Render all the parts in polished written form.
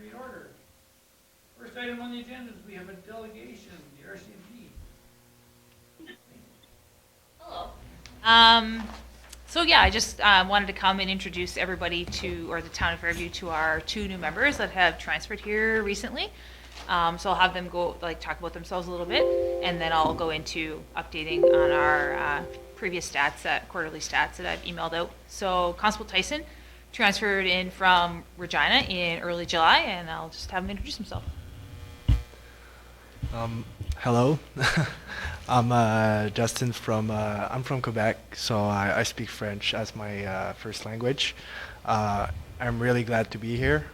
carry in order. First item on the agenda is we have a delegation, the RCMP. Hello. So yeah, I just wanted to come and introduce everybody to, or the town of Fairview, to our 2 new members that have transferred here recently. So I'll have them go, talk about themselves a little bit, and then I'll go into updating on our previous stats, quarterly stats that I've emailed out. So Constable Tyson transferred in from Regina in early July, and I'll just have him introduce himself. Hello, I'm Justin I'm from Quebec, so I speak French as my first language. I'm really glad to be here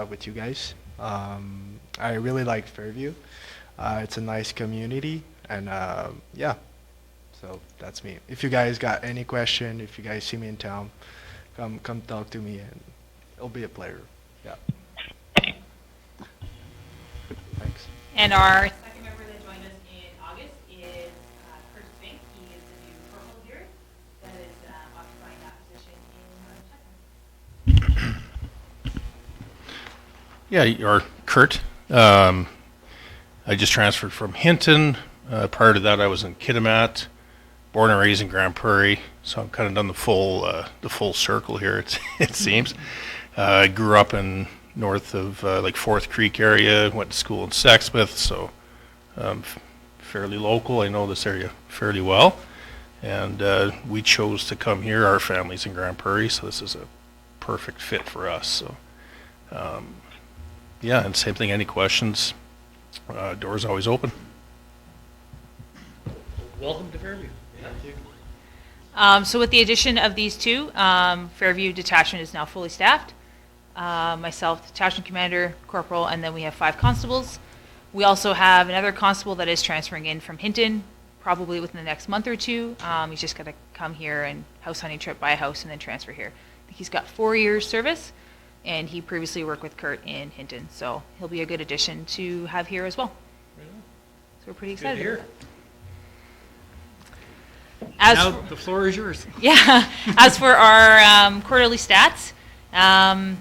with you guys. I really like Fairview. It's a nice community, and yeah, so that's me. If you guys got any question, if you guys see me in town, come talk to me, and it'll be a pleasure. Yeah. Thanks. And our second member that joined us in August is Kurt Spink. He is the new corporal here that is occupying that position in Yeah, you're Kurt. I just transferred from Hinton. Prior to that, I was in Kitimat, born and raised in Grand Prairie, so I've kind of done the full circle here. It seems. I grew up in north of like Fourth Creek area. Went to school in Sexsmith, so fairly local. I know this area fairly well, and we chose to come here. Our family's in Grand Prairie, so this is a perfect fit for us. So. Yeah, and same thing, any questions, door's always open. Welcome to Fairview. Thank you. So with the addition of these 2, Fairview detachment is now fully staffed. Myself, detachment commander, corporal, and then we have 5 constables. We also have another constable that is transferring in from Hinton, probably within the next month or 2. He's just got to come here and house hunting trip, buy a house, and then transfer here. I think he's got 4 years service. And he previously worked with Kurt in Hinton, so he'll be a good addition to have here as well. So we're pretty excited. Good to hear. As Now for, the floor is yours. yeah, as for our quarterly stats, kind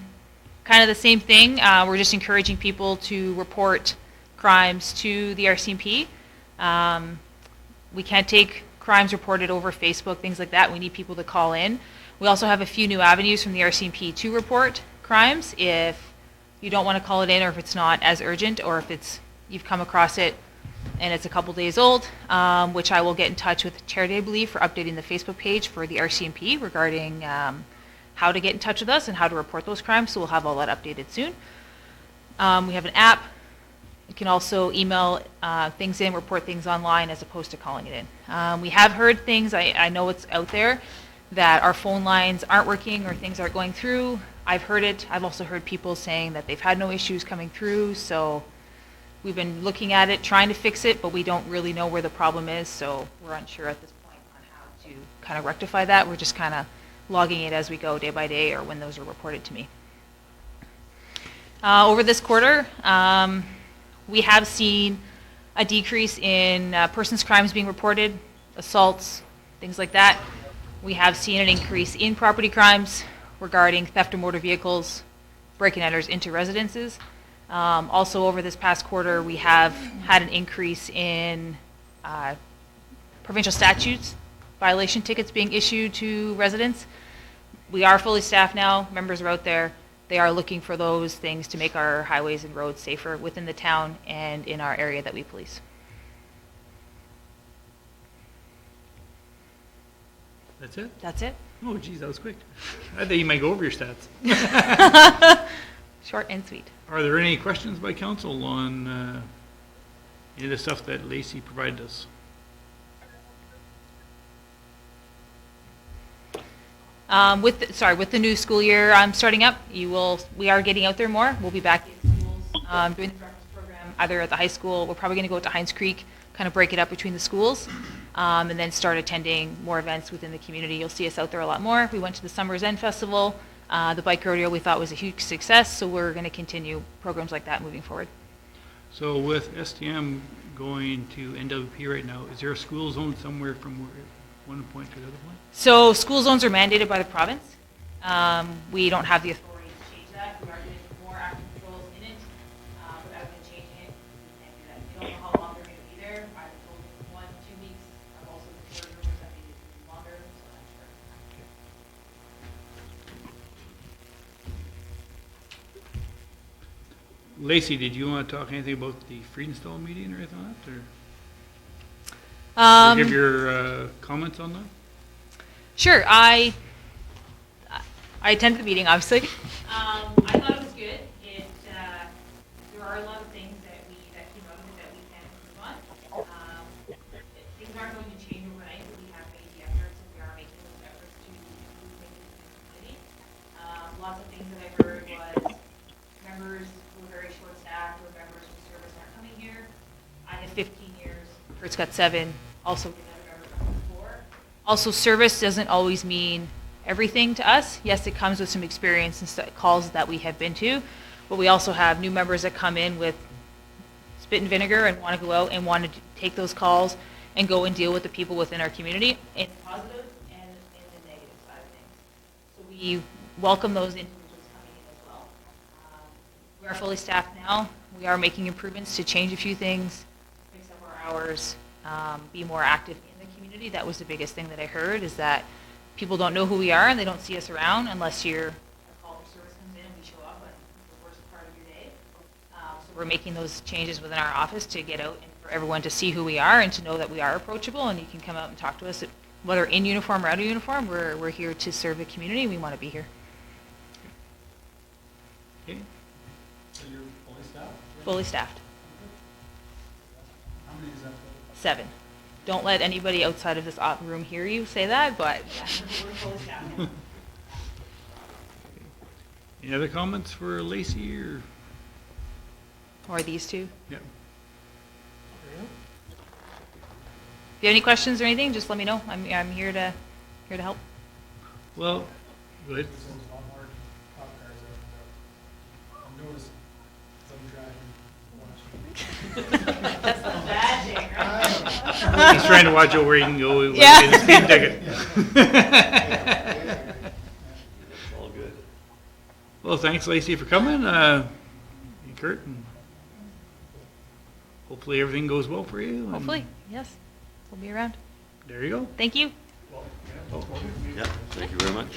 of the same thing. We're just encouraging people to report crimes to the RCMP. We can't take crimes reported over Facebook, things like that. We need people to call in. We also have a few new avenues from the RCMP to report crimes if you don't want to call it in, or if it's not as urgent, or if you've come across it and it's a couple days old, which I will get in touch with Charity, I believe, for updating the Facebook page for the RCMP regarding how to get in touch with us and how to report those crimes, so we'll have all that updated soon. We have an app. You can also email things in, report things online as opposed to calling it in. We have heard things, I know it's out there, that our phone lines aren't working or things aren't going through. I've heard it. I've also heard people saying that they've had no issues coming through, so we've been looking at it, trying to fix it, but we don't really know where the problem is, so we're unsure at this point on how to kind of rectify that. We're just kind of logging it as we go day by day or when those are reported to me. Over this quarter, we have seen a decrease in persons crimes being reported, assaults, things like that. We have seen an increase in property crimes regarding theft of motor vehicles, break-in enters into residences. Also, over this past quarter, we have had an increase in provincial statutes, violation tickets being issued to residents. We are fully staffed now. Members are out there. They are looking for those things to make our highways and roads safer within the town and in our area that we police. That's it? That's it. Oh, geez, that was quick. I thought you might go over your stats. Short and sweet. Are there any questions by council on any of the stuff that Lacey provided us? With the new school year starting up, we are getting out there more. We'll be back in schools doing the breakfast program either at the high school. We're probably going to go out to Hines Creek, kind of break it up between the schools, and then start attending more events within the community. You'll see us out there a lot more. We went to the Summer's End Festival. The bike rodeo we thought was a huge success, so we're going to continue programs like that moving forward. So with STM going to NWP right now, is there a school zone somewhere from one point to the other point? So school zones are mandated by the province. We don't have the authority to change that. We are getting more active patrols in it. Lacey, did you want to talk anything about the Friedenstall meeting or anything like that? Or give your comments on that? Sure. I attended the meeting, obviously. I thought it was good. There are a lot of things that came out of it that we can improve on. Things aren't going to change overnight, but we have made the efforts, and we are making those efforts to improve things in the community. Lots of things that I heard was members who are very short-staffed or members whose service aren't coming here. I have 15 years. Kurt's got 7. Also, another member from before. Also, service doesn't always mean everything to us. Yes, it comes with some experience and calls that we have been to, but we also have new members that come in with spit and vinegar and want to go out and want to take those calls and go and deal with the people within our community in the positive and in the negative side of things. So we welcome those individuals coming in as well. We are fully staffed now. We are making improvements to change a few things, fix up our hours, be more active in the community. That was the biggest thing that I heard, is that people don't know who we are and they don't see us around unless a call for service comes in and we show up at the worst part of your day. So we're making those changes within our office to get out and for everyone to see who we are and to know that we are approachable and you can come out and talk to us, whether in uniform or out of uniform. We're here to serve the community. We want to be here. Okay. So you're fully staffed? Fully staffed. How many is that? 7. Don't let anybody outside of this room hear you say that, but yeah, we're fully staffed now. Any other comments for Lacey or? Or these two. Yeah. If you have any questions or anything, just let me know. I'm here to help. Well, go ahead. There's a lot more cop cars out there. I'm noticing, as I'm driving, watching. That's the bad thing, right? He's trying to watch out where he can go. Yeah. Get a speed ticket. All good. Well, thanks, Lacey, for coming. And Kurt, and hopefully everything goes well for you. and Hopefully, yes. We'll be around. There you go. Thank you. Yeah, thank you very much.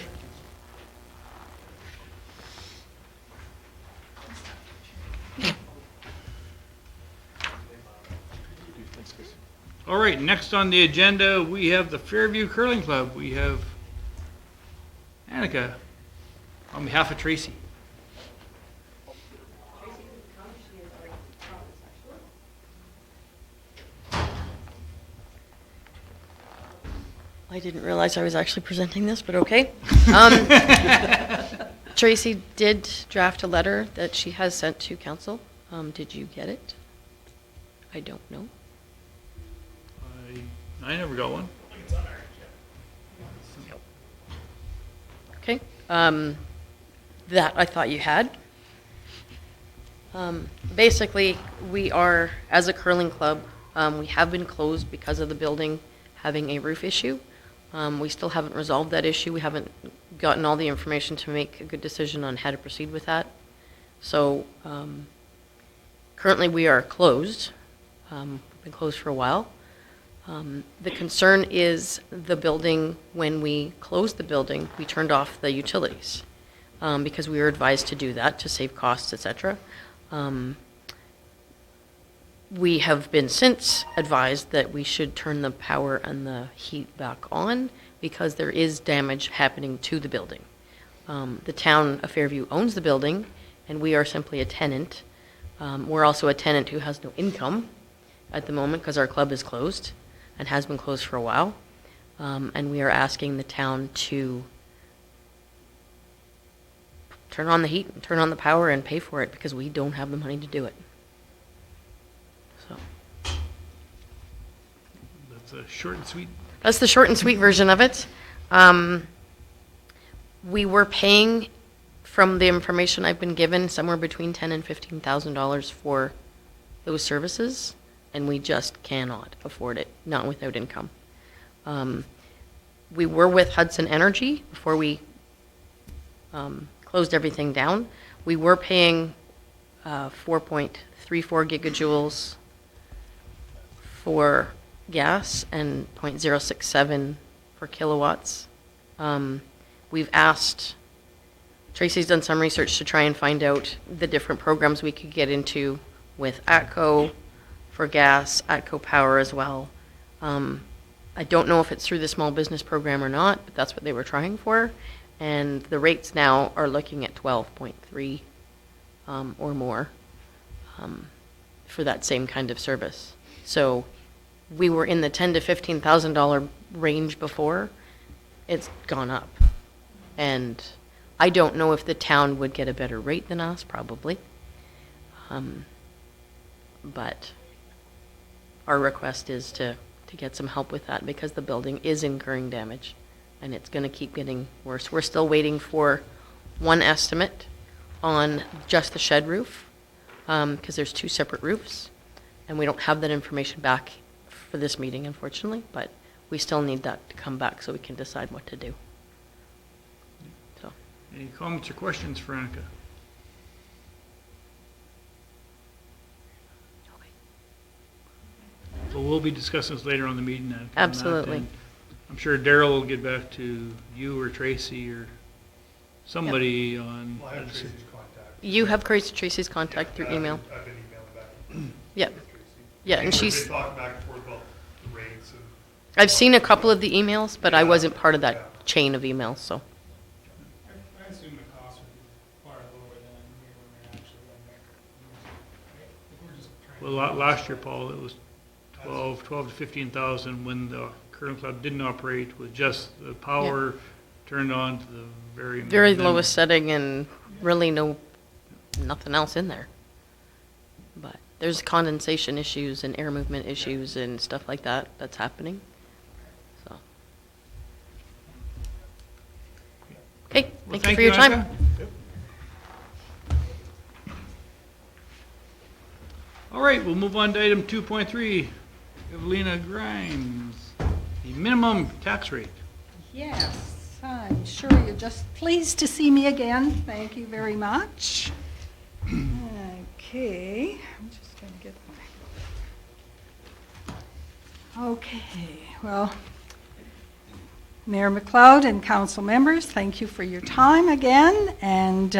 All right, next on the agenda, we have the Fairview Curling Club. We have Annika on behalf of Tracy. I didn't realize I was actually presenting this, but okay. Tracy did draft a letter that she has sent to council. Did you get it? I don't know. I never got one. Okay. That I thought you had. Basically, we are, as a curling club, we have been closed because of the building having a roof issue. We still haven't resolved that issue. We haven't gotten all the information to make a good decision on how to proceed with that. So currently we are closed. We've been closed for a while. The concern is the building. When we closed the building, we turned off the utilities because we were advised to do that to save costs, etc. We have been since advised that we should turn the power and the heat back on because there is damage happening to the building. The town of Fairview owns the building, and we are simply a tenant. We're also a tenant who has no income at the moment because our club is closed and has been closed for a while. And we are asking the town to turn on the heat, and turn on the power, and pay for it because we don't have the money to do it. So That's a short and sweet. that's the short and sweet version of it. We were paying, from the information I've been given, somewhere between $10,000 and $15,000 for those services, and we just cannot afford it, not without income. We were with Hudson Energy before we closed everything down. We were paying 4.34 gigajoules for gas and 0.067 for kilowatts. We've asked Tracy's done some research to try and find out the different programs we could get into with ATCO for gas, ATCO Power as well. I don't know if it's through the small business program or not, but that's what they were trying for. And the rates now are looking at 12.3 or more for that same kind of service. So we were in the $10,000 to $15,000 range before. It's gone up. And I don't know if the town would get a better rate than us, probably. But our request is to get some help with that because the building is incurring damage and it's going to keep getting worse. We're still waiting for one estimate on just the shed roof because there's 2 separate roofs and we don't have that information back for this meeting, unfortunately, but we still need that to come back so we can decide what to do. So, Any comments or questions for Annika? Well, we'll be discussing this later on in the meeting. Annika, on that, Absolutely. and I'm sure Daryl will get back to you or Tracy or somebody on. Well, I have Tracy's contact. you have Tracy's contact through Yeah, email. I've been emailing back. Yeah. with Tracy. Yeah, and We've she's, been talking back and forth about the rates and. I've seen a couple of the emails, but I Yeah. wasn't part of Yeah. that chain of emails, so. I assume the cost would be far lower than we were actually going back. Right? If we're just trying Well, to- last year, Paul, it was 12 to 15,000 when the curling club didn't operate with just the power turned on to the very. Very minimum. lowest setting and really nothing else in there. But there's condensation issues and air movement issues and stuff like that that's happening. So. Okay, Well, thank you for your time. Annika. All right, we'll move on to item 2.3. Evelina Grimes, the minimum tax rate. Yes, I'm sure you're just pleased to see me again. Thank you very much. Okay, I'm just going to get my... Okay, well, Mayor McLeod and council members, thank you for your time again. And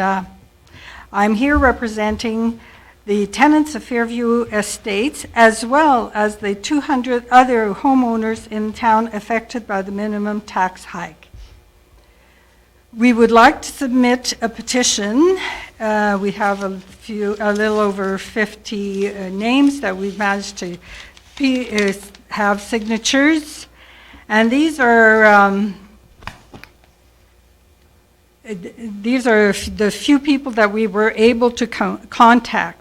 I'm here representing the tenants of Fairview Estates, as well as the 200 other homeowners in town affected by the minimum tax hike. We would like to submit a petition. We have a little over 50 names that we've managed to have signatures. And these are the few people that we were able to contact.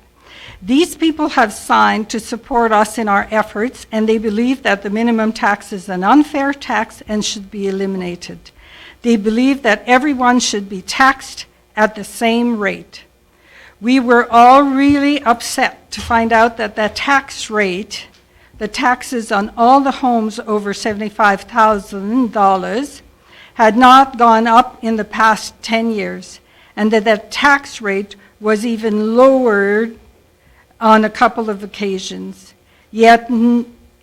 These people have signed to support us in our efforts, and they believe that the minimum tax is an unfair tax and should be eliminated. They believe that everyone should be taxed at the same rate. We were all really upset to find out that the tax rate, the taxes on all the homes over $75,000, had not gone up in the past 10 years, and that the tax rate was even lowered on a couple of occasions. Yet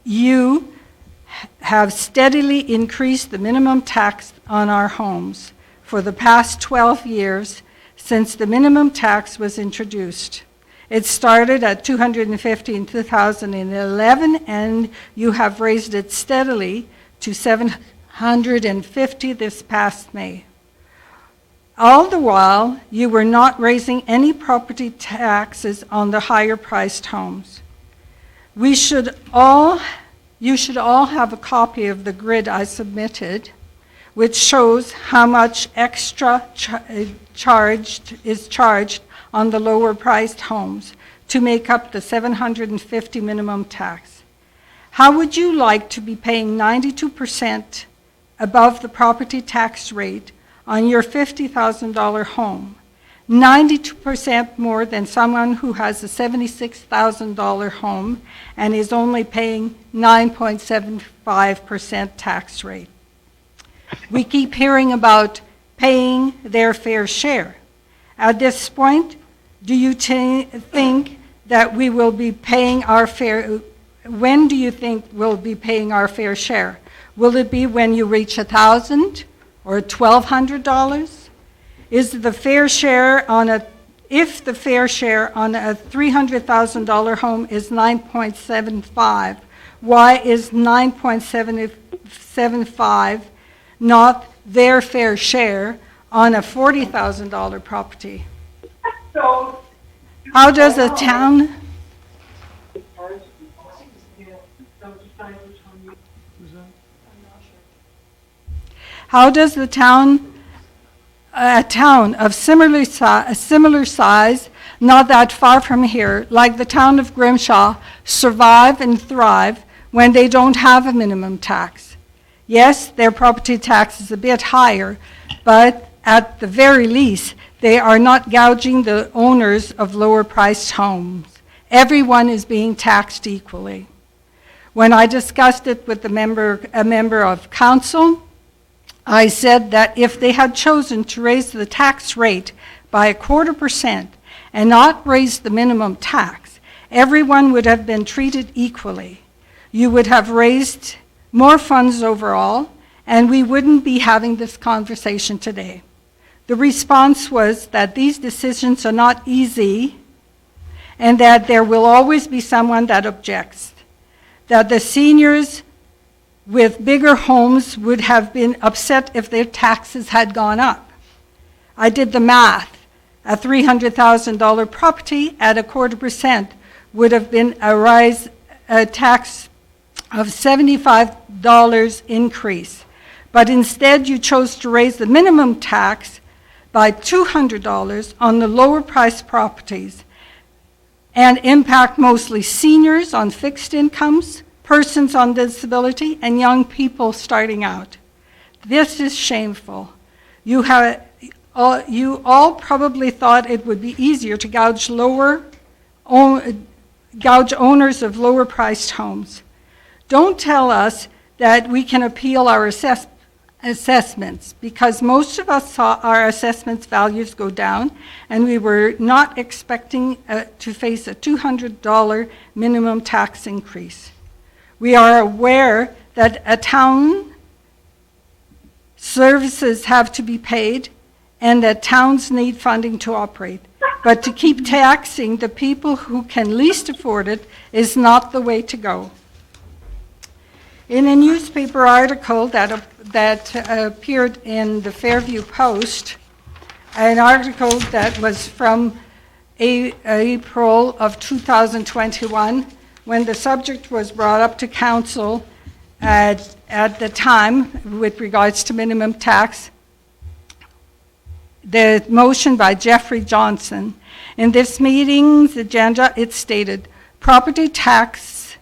you have steadily increased the minimum tax on our homes for the past 12 years since the minimum tax was introduced. It started at $250 in 2011, and you have raised it steadily to $750 this past May. All the while, you were not raising any property taxes on the higher priced homes. You should all have a copy of the grid I submitted, which shows how much extra is charged on the lower priced homes to make up the $750 minimum tax. How would you like to be paying 92% above the property tax rate on your $50,000 home, 92% more than someone who has a $76,000 home and is only paying 9.75% tax rate? We keep hearing about paying their fair share. At this point, do you think that we will be paying our fair? When do you think we'll be paying our fair share? Will it be when you reach $1,000 or $1,200? if the fair share on a $300,000 home is 9.75, why is 9.75 not their fair share on a $40,000 property? How does a town, how does the town, a town of similar size, not that far from here, like the town of Grimshaw, survive and thrive when they don't have a minimum tax? Yes, their property tax is a bit higher, but at the very least, they are not gouging the owners of lower-priced homes. Everyone is being taxed equally. When I discussed it with a member of council, I said that if they had chosen to raise the tax rate by 0.25% and not raise the minimum tax, everyone would have been treated equally. You would have raised more funds overall, and we wouldn't be having this conversation today. The response was that these decisions are not easy and that there will always be someone that objects, that the seniors with bigger homes would have been upset if their taxes had gone up. I did the math. A $300,000 property at 0.25% would have been a tax of $75 increase. But instead you chose to raise the minimum tax by $200 on the lower priced properties and impact mostly seniors on fixed incomes, persons on disability, and young people starting out. This is shameful. You all probably thought it would be easier to gouge owners of lower priced homes. Don't tell us that we can appeal our assessments, because most of us saw our assessments values go down, and we were not expecting to face a $200 minimum tax increase. We are aware that a town services have to be paid and that towns need funding to operate. But to keep taxing the people who can least afford it is not the way to go. In a newspaper article that appeared in the Fairview Post, an article that was from April of 2021, when the subject was brought up to council at the time with regards to minimum tax, the motion by Jeffrey Johnson. In this meeting's agenda, it stated, property tax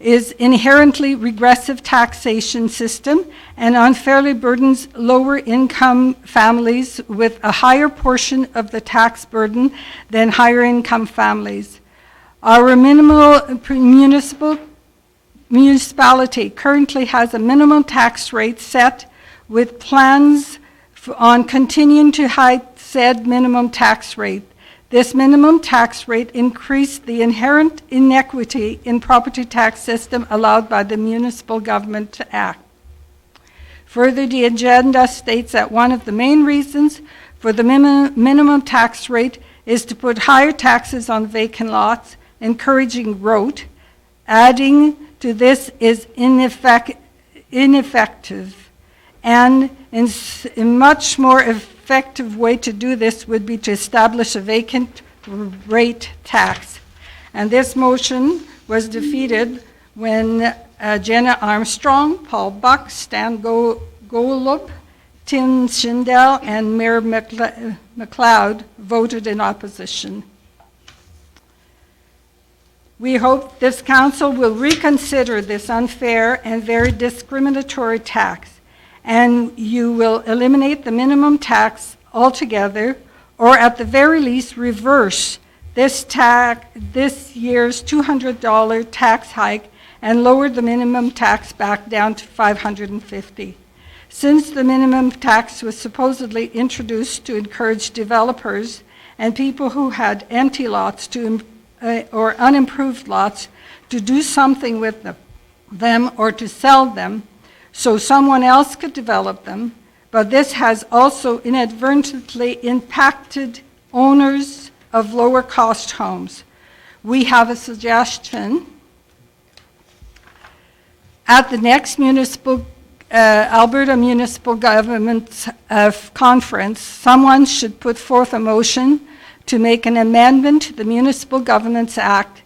is inherently regressive taxation system and unfairly burdens lower income families with a higher portion of the tax burden than higher income families. Our municipality currently has a minimum tax rate set with plans on continuing to hike said minimum tax rate. This minimum tax rate increased the inherent inequity in property tax system allowed by the Municipal Government Act. Further, the agenda states that one of the main reasons for the minimum tax rate is to put higher taxes on vacant lots, encouraging growth. Adding to this is ineffective, and a much more effective way to do this would be to establish a vacant rate tax. And this motion was defeated when Jenna Armstrong, Paul Buck, Stan Golub, Tim Schindel, and Mayor McLeod voted in opposition. We hope this council will reconsider this unfair and very discriminatory tax, and you will eliminate the minimum tax altogether, or at the very least reverse this year's $200 tax hike and lower the minimum tax back down to $550. Since the minimum tax was supposedly introduced to encourage developers and people who had empty lots or unimproved lots to do something with them or to sell them so someone else could develop them, but this has also inadvertently impacted owners of lower-cost homes. We have a suggestion. At the next Alberta Municipal Government Conference, someone should put forth a motion to make an amendment to the Municipal Governments Act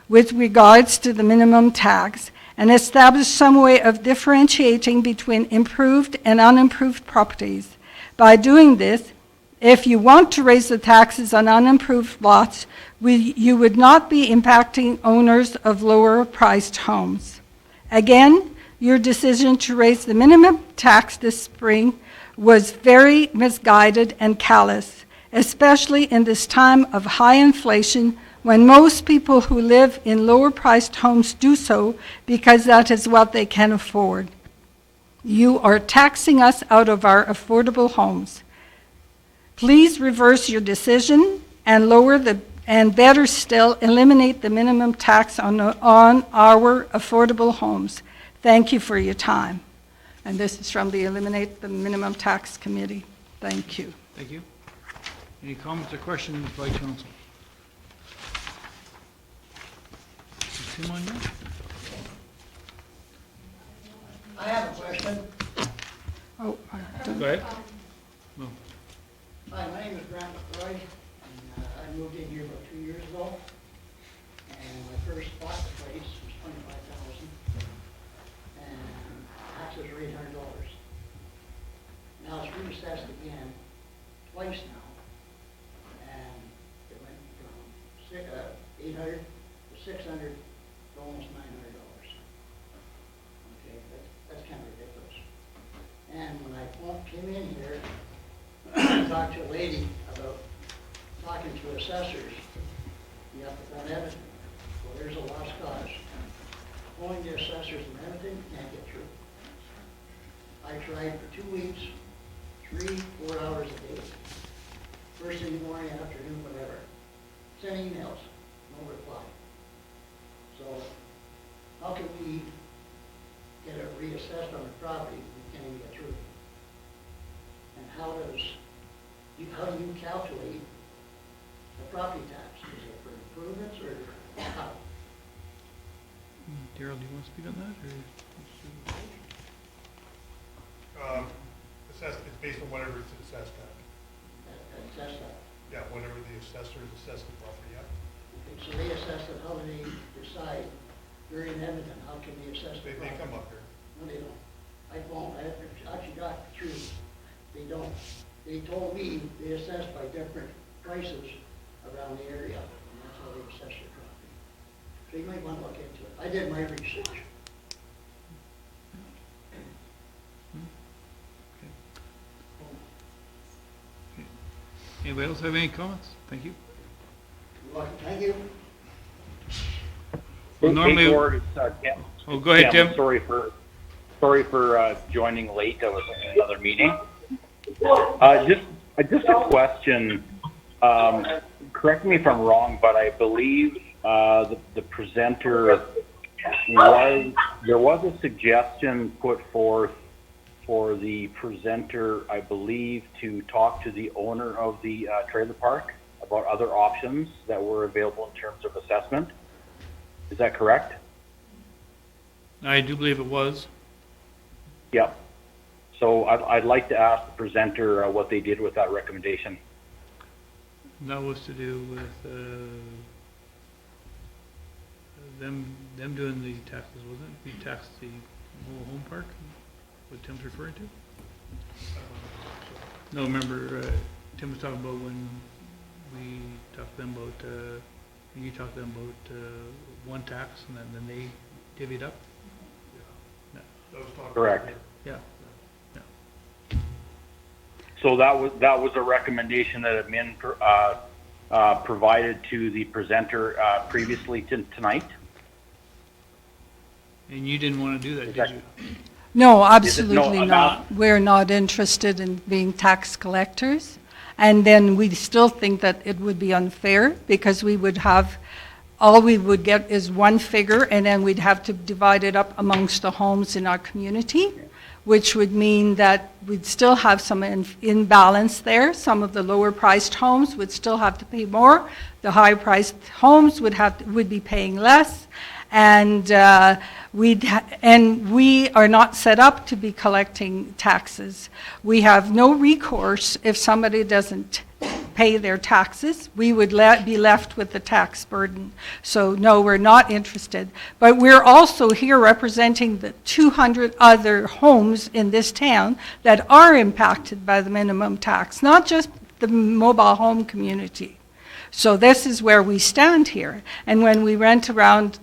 with regards to the minimum tax and establish some way of differentiating between improved and unimproved properties. By doing this, if you want to raise the taxes on unimproved lots, you would not be impacting owners of lower-priced homes. Again, your decision to raise the minimum tax this spring was very misguided and callous, especially in this time of high inflation when most people who live in lower-priced homes do so because that is what they can afford. You are taxing us out of our affordable homes. Please reverse your decision and better still, eliminate the minimum tax on our affordable homes. Thank you for your time. And this is from the Eliminate the Minimum Tax Committee. Thank you. Thank you. Any comments or questions by council? Is Tim on here? I have a question. Oh, Go ahead. No. Hi, my name is Grant McCroy, and I moved in here about 2 years ago. And when I first bought the place, it was $25,000, and taxes were $800. Now it's reassessed again, twice now, and it went from 800 to 600 to almost $900. Okay, that's kind of ridiculous. And when I came in here, talked to a lady about talking to assessors, you have to find evidence. Well, there's a lost cause. Calling the assessors and everything, can't get through. I tried for 2 weeks, 3-4 hours a day. First thing in the morning, afternoon, whatever. Send emails, no reply. So how can we get it reassessed on the property if we can't even get through? And how do you calculate the property tax? Is it for improvements or how? Daryl, do you want to speak on that, or? It's based on whatever it's assessed at. Assess that. Yeah, whatever the assessors assess the property at. Okay, so they assess it, how do they decide? You're in Edmonton, how can they assess the They property? come up here. No, they don't. I phoned, I actually got through, they don't. They told me they assess by different prices around the area, and that's how they assess your property. So you might want to look into it. I did my research. Anybody else have any comments? Thank you. You're welcome. Thank you. Well, normally, Gord, it's, Tim. oh, go ahead, Tim. Sorry for joining late. I was in another meeting. Just a question. Correct me if I'm wrong, but I believe the presenter there was a suggestion put forth for the presenter, I believe, to talk to the owner of the trailer park about other options that were available in terms of assessment. Is that correct? I do believe it was. Yep. So I'd like to ask the presenter what they did with that recommendation. That was to do with them doing the taxes, wasn't it? We taxed the mobile home park, what Tim's referring to? No, remember, Tim was talking about when we talked to them about, you talked to them about one tax and then they divvied up? That was talked about Correct. here. Yeah. So that was a recommendation that had been provided to the presenter previously tonight. And you didn't want to do that, Is did that- you? No, absolutely I'm not. We're not interested in being tax collectors. And then we still think that it would be unfair because we would have, all we would get is one figure and then we'd have to divide it up amongst the homes in our community. which would mean that we'd still have some imbalance there. Some of the lower-priced homes would still have to pay more. The high-priced homes would be paying less. And we are not set up to be collecting taxes. We have no recourse if somebody doesn't pay their taxes. We would be left with the tax burden. So no, we're not interested. But we're also here representing the 200 other homes in this town that are impacted by the minimum tax, not just the mobile home community. So this is where we stand here. And when we went around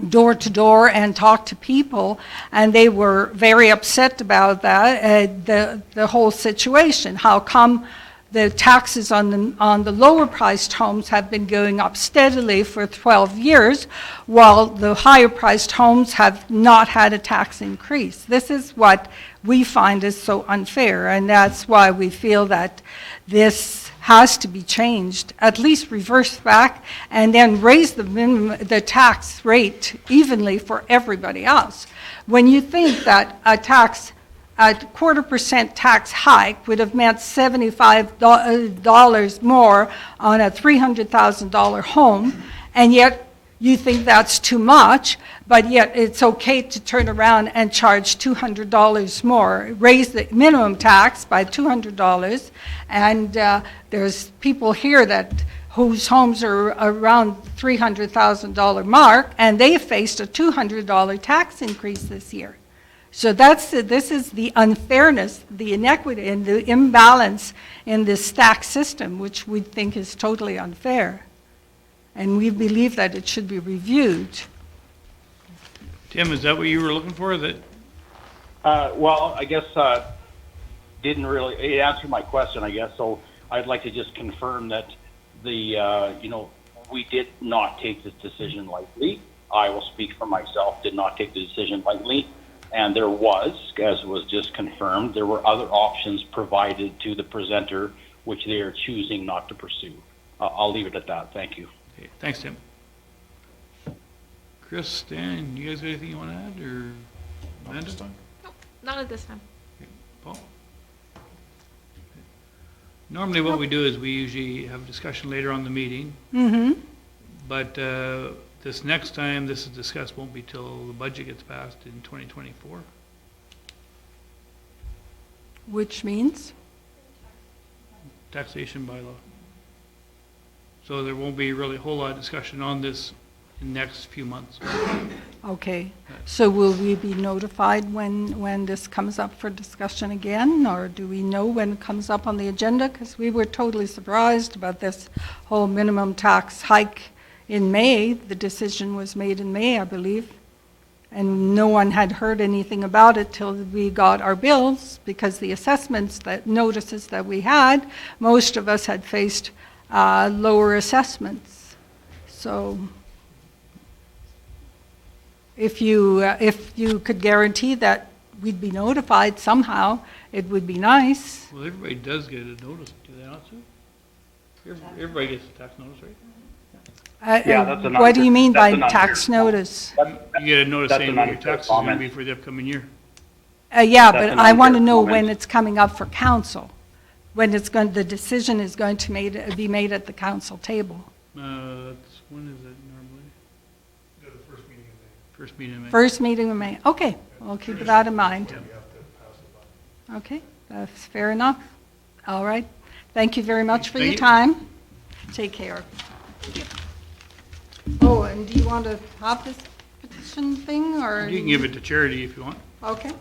door to door and talk to people, and they were very upset about that, the whole situation. How come the taxes on the lower priced homes have been going up steadily for 12 years, while the higher priced homes have not had a tax increase? This is what we find is so unfair, and that's why we feel that this has to be changed, at least reverse back, and then raise the tax rate evenly for everybody else. When you think that a 0.25% tax hike would have meant $75 more on a $300,000 home, and yet you think that's too much, but yet it's okay to turn around and charge $200 more, raise the minimum tax by $200, and there's people here whose homes are around $300,000 mark, and they faced a $200 tax increase this year. So this is the unfairness, the inequity, and the imbalance in this tax system, which we think is totally unfair. And we believe that it should be reviewed. Tim, is that what you were looking for? Well, I guess didn't really answer my question, I guess. So I'd like to just confirm that we did not take this decision lightly. I will speak for myself, did not take the decision lightly. And there was, as was just confirmed, there were other options provided to the presenter, which they are choosing not to pursue. I'll leave it at that. Thank you. Okay, thanks, Tim. Chris, Stan, you guys got anything you want to add, or Amanda? Nope, not at this time. Okay, Paul? Normally what we do is we usually have a discussion later on in the meeting. Mm-hmm. But this next time this is discussed won't be till the budget gets passed in 2024. Which means? Taxation bylaw. So there won't be really a whole lot of discussion on this in the next few months. Okay. So will we be notified when this comes up for discussion again, or do we know when it comes up on the agenda? Because we were totally surprised about this whole minimum tax hike in May. The decision was made in May, I believe. And no one had heard anything about it till we got our bills, because the notices that we had, most of us had faced lower assessments. So if you could guarantee that we'd be notified somehow, it would be nice. Well, everybody does get a notice, do they not, Sue? Everybody gets a tax notice, right? That's what do you mean by that's an tax notice? You get a notice That's saying an what your unfair taxes are going to comment. be for the upcoming year. Yeah, That's but an I want to unfair know comment. when it's coming up for council, when the decision is going to be made at the council table. When is it normally? The first meeting in May, First meeting in May. First meeting in May. Okay, we'll keep that in mind. we have to pass it by. Okay, that's fair enough. All right. Thank you very much for Thank your you. time. Take care. Oh, and do you want to have this petition thing, or? You can give it to charity if you want. Okay.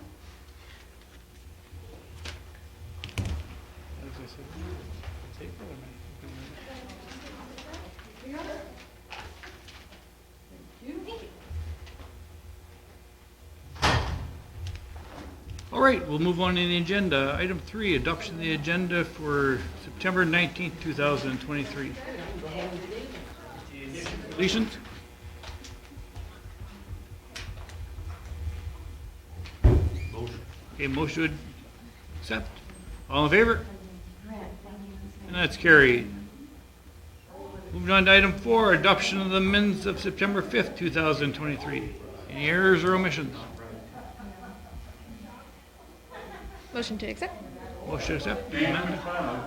All right, we'll move on to the agenda. Item 3, adoption of the agenda for September 19th, 2023. Deletions? Okay, motion to accept. All in favor? And that's carried. Moving on to item 4, adoption of the minutes of September 5th, 2023. Any errors or omissions? Motion to accept. Motion to accept. Mayor Amanda. McLeod,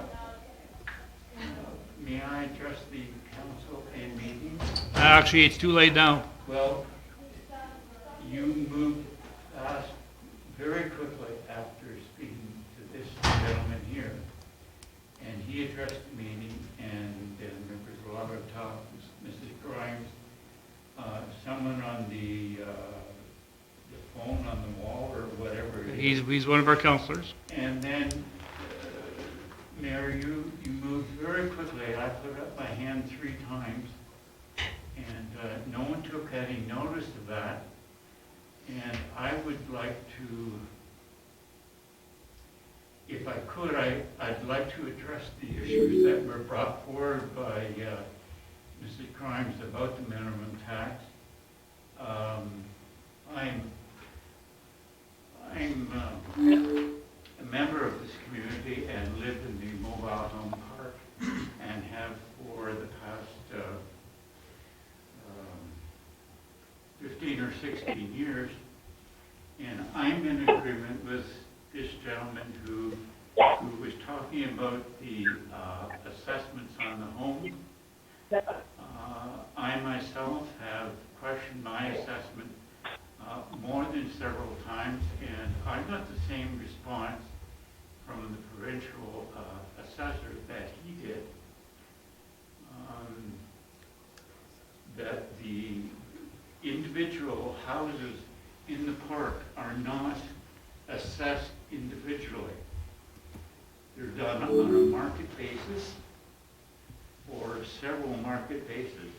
may I address the council in meeting? Actually, it's too late now. Well, you moved fast very quickly after speaking to this gentleman here. And he addressed the meeting, and then there was a lot of talk, Mrs. Grimes, someone on the phone on the wall or whatever it is. He's one of our counselors. And then, Mayor, you moved very quickly. I put up my hand 3 times, and no one took any notice of that. And I would like to, if I could, I'd like to address the issues that were brought forward by Mrs. Grimes about the minimum tax. I'm a member of this community and live in the mobile home park and have for the past 15 or 16 years. And I'm in agreement with this gentleman who was talking about the assessments on the home. I myself have questioned my assessment more than several times, and I got the same response from the provincial assessor that he did. That the individual houses in the park are not assessed individually. They're done on a market basis or several market bases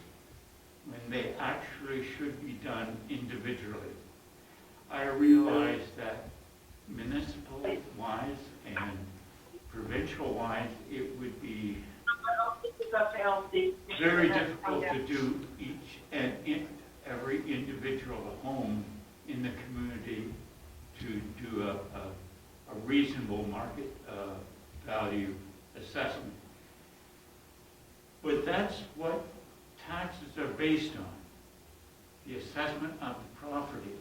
when they actually should be done individually. I realize that municipal-wise and provincial-wise, it would be very difficult to do each and every individual home in the community to do a reasonable market value assessment. But that's what taxes are based on, the assessment of the property.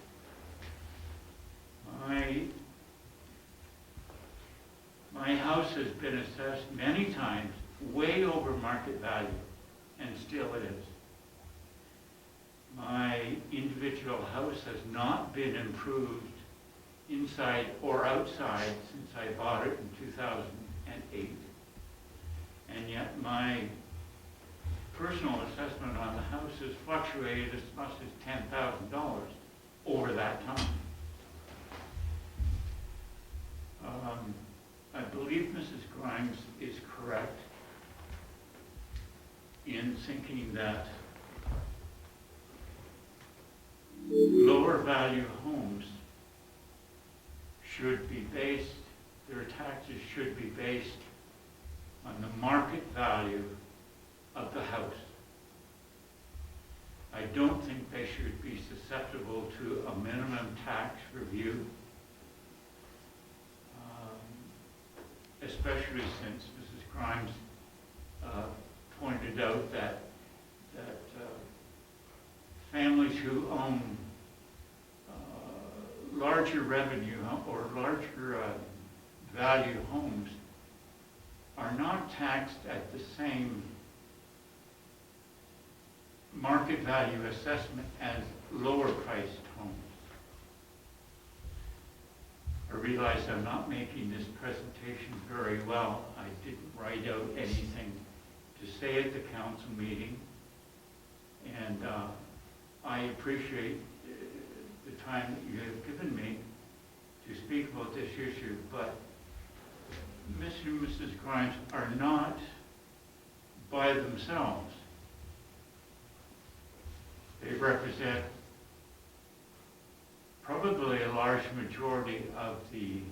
My house has been assessed many times way over market value, and still is. My individual house has not been improved inside or outside since I bought it in 2008. And yet my personal assessment on the house has fluctuated as much as $10,000 over that time. I believe Mrs. Grimes is correct in thinking that lower value homes should be based, their taxes should be based on the market value of the house. I don't think they should be susceptible to a minimum tax review, especially since Mrs. Grimes pointed out that families who own larger revenue or larger value homes are not taxed at the same market value assessment as lower priced homes. I realize I'm not making this presentation very well. I didn't write out anything to say at the council meeting, and I appreciate the time that you have given me to speak about this issue, but Mr. and Mrs. Grimes are not by themselves. They represent probably a large majority of the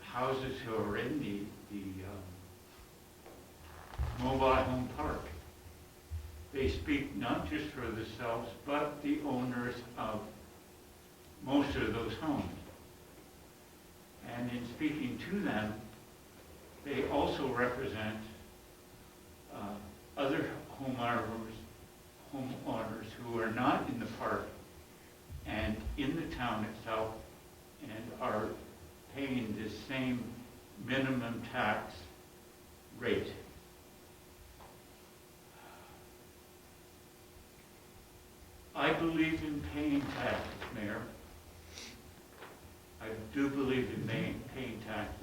houses who are in the mobile home park. They speak not just for themselves, but the owners of most of those homes. And in speaking to them, they also represent other homeowners who are not in the park and in the town itself and are paying the same minimum tax rate. I believe in paying taxes, Mayor. I do believe in paying taxes.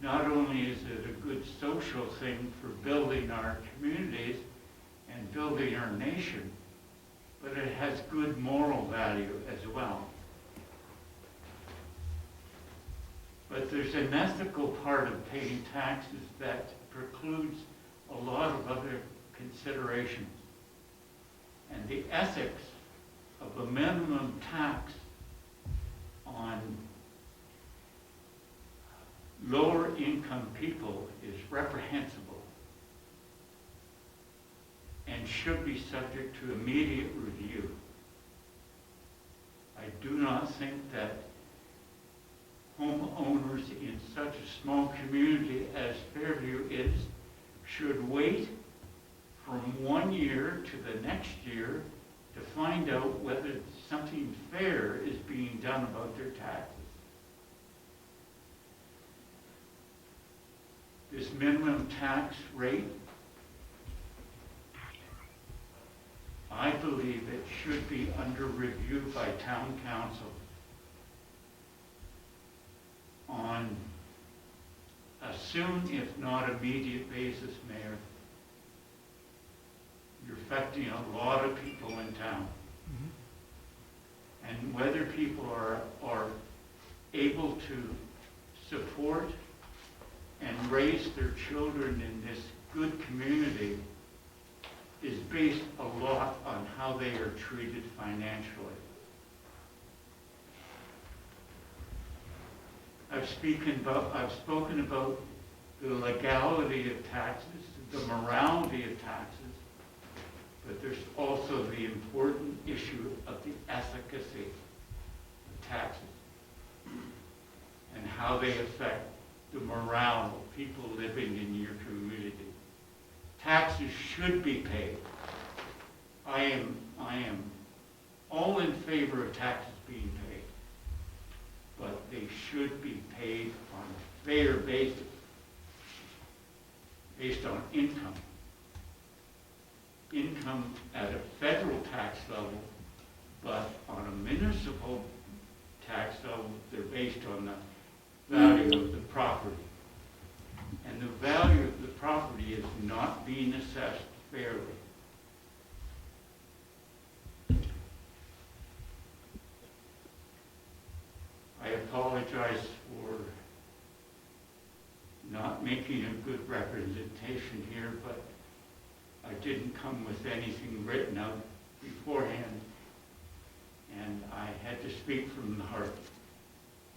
Not only is it a good social thing for building our communities and building our nation, but it has good moral value as well. But there's an ethical part of paying taxes that precludes a lot of other considerations. And the ethics of a minimum tax on lower income people is reprehensible and should be subject to immediate review. I do not think that homeowners in such a small community as Fairview is should wait from 1 year to the next year to find out whether something fair is being done about their taxes. This minimum tax rate, I believe it should be under review by town council on a soon, if not immediate basis, Mayor. You're affecting a lot of people in town. And whether people are able to support and raise their children in this good community is based a lot on how they are treated financially. I've spoken about the legality of taxes, the morality of taxes, but there's also the important issue of the efficacy of taxes and how they affect the morale of people living in your community. Taxes should be paid. I am all in favor of taxes being paid, but they should be paid on a fair basis, based on income. Income at a federal tax level, but on a municipal tax level, they're based on the value of the property. And the value of the property is not being assessed fairly. I apologize for not making a good representation here, but I didn't come with anything written out beforehand, and I had to speak from the heart,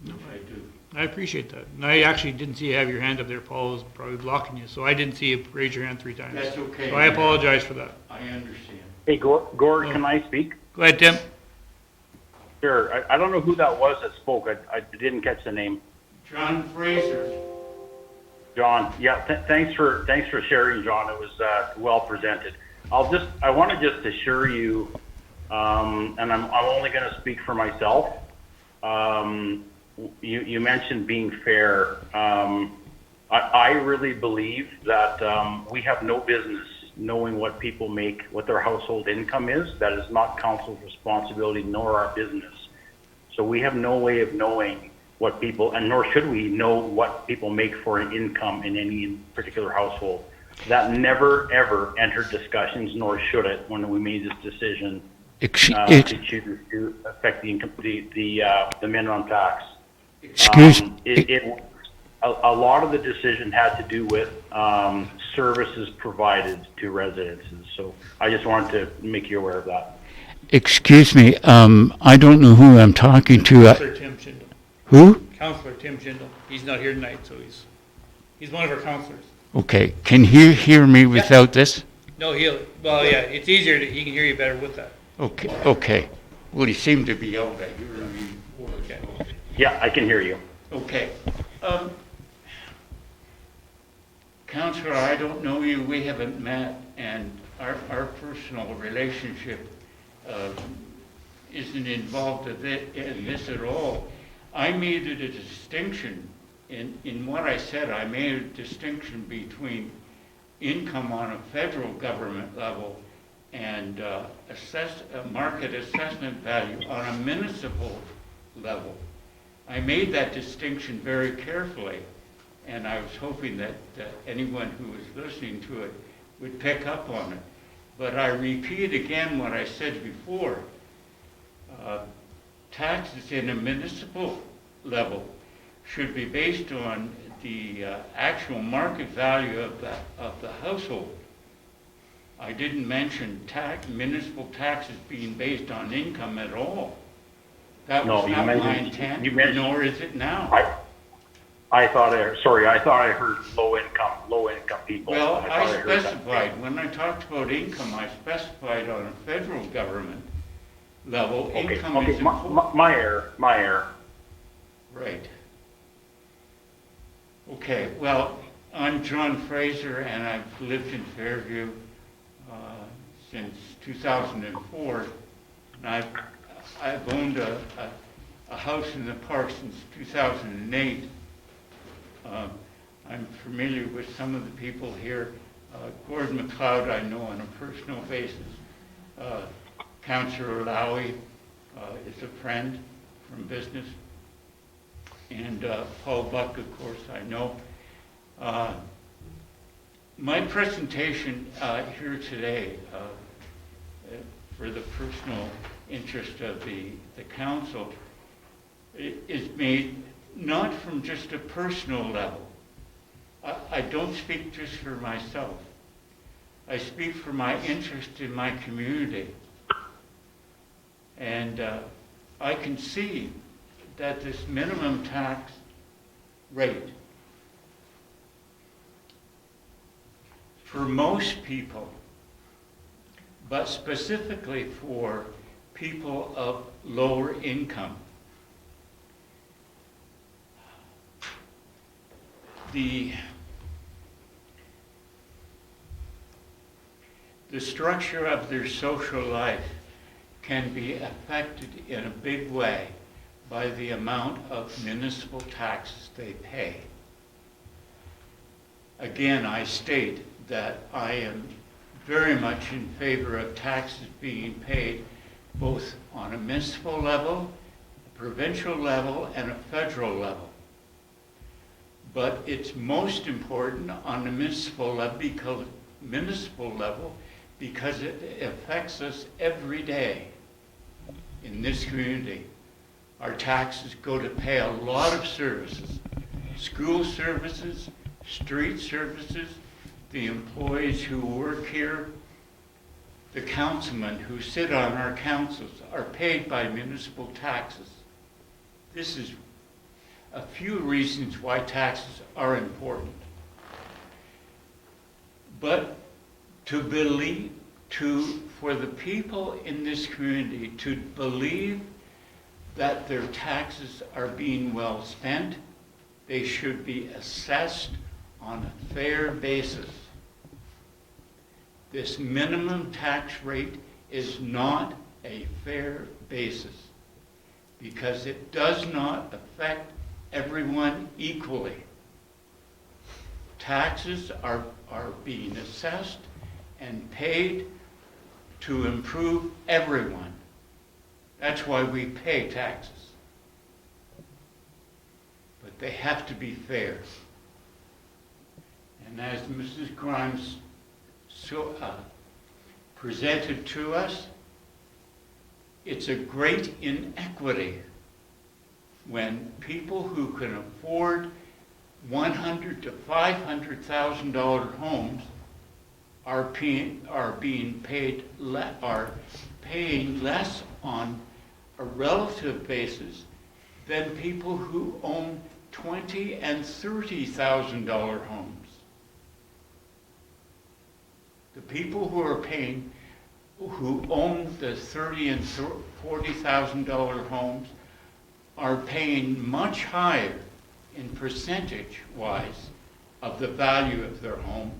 which I do. I appreciate that. And I actually didn't see you have your hand up there. Paul was probably blocking you, so I didn't see you raise your hand 3 times. That's okay. So I apologize for that. I understand. Hey, Gord, can I speak? Go ahead, Tim. Sure. I don't know who that was that spoke. I didn't catch the name. John Fraser. John, yeah, thanks for sharing, John. It was well presented. I want to just assure you, and I'm only going to speak for myself. You mentioned being fair. I really believe that we have no business knowing what people make, what their household income is. That is not council's responsibility, nor our business. So we have no way of knowing what people, and nor should we know what people make for an income in any particular household. That never ever entered discussions, nor should it, when we made this decision to choose to affect the income, the minimum tax. A lot of the decision had to do with services provided to residences. So I just wanted to make you aware of that. Excuse me, I don't know who I'm talking to. Councillor Tim Schindel. Who? Councillor Tim Schindel. He's not here tonight, so he's one of our councillors. Okay, can he hear me without this? No, well, yeah, it's easier, he can hear you better with that. Okay. Well, he seemed to be yelled at you. Okay. Yeah, I can hear you. Okay. Councillor, I don't know you, we haven't met, and our personal relationship isn't involved in this at all. I made it a distinction, in what I said, I made a distinction between income on a federal government level and market assessment value on a municipal level. I made that distinction very carefully, and I was hoping that anyone who was listening to it would pick up on it. But I repeat again what I said before. Taxes in a municipal level should be based on the actual market value of the household. I didn't mention municipal taxes being based on income at all. That was not my intent, nor is it now. I thought I heard low income people. Well, I thought heard specified, when I talked about income, I specified on a federal government level, income is important. My error. Right. Okay, well, I'm John Fraser, and I've lived in Fairview since 2004, and I've owned a house in the park since 2008. I'm familiar with some of the people here. Gordon McLeod I know on a personal basis. Councillor Lowy is a friend from business. And Paul Buck, of course, I know. My presentation here today, for the personal interest of the council, is made not from just a personal level. I don't speak just for myself. I speak for my interest in my community. And I can see that this minimum tax rate for most people, but specifically for people of lower income, the structure of their social life can be affected in a big way by the amount of municipal taxes they pay. Again, I state that I am very much in favor of taxes being paid both on a municipal level, a provincial level, and a federal level. But it's most important on the municipal level because it affects us every day in this community. Our taxes go to pay a lot of services, school services, street services, the employees who work here, the councilmen who sit on our councils are paid by municipal taxes. This is a few reasons why taxes are important. But for the people in this community to believe that their taxes are being well spent, they should be assessed on a fair basis. This minimum tax rate is not a fair basis because it does not affect everyone equally. Taxes are being assessed and paid to improve everyone. That's why we pay taxes. But they have to be fair. And as Mrs. Grimes presented to us, it's a great inequity when people who can afford $100,000 to $500,000 homes are paying less on a relative basis than people who own $20,000 and $30,000 homes. The people who own the $30,000 and $40,000 homes are paying much higher in percentage-wise of the value of their home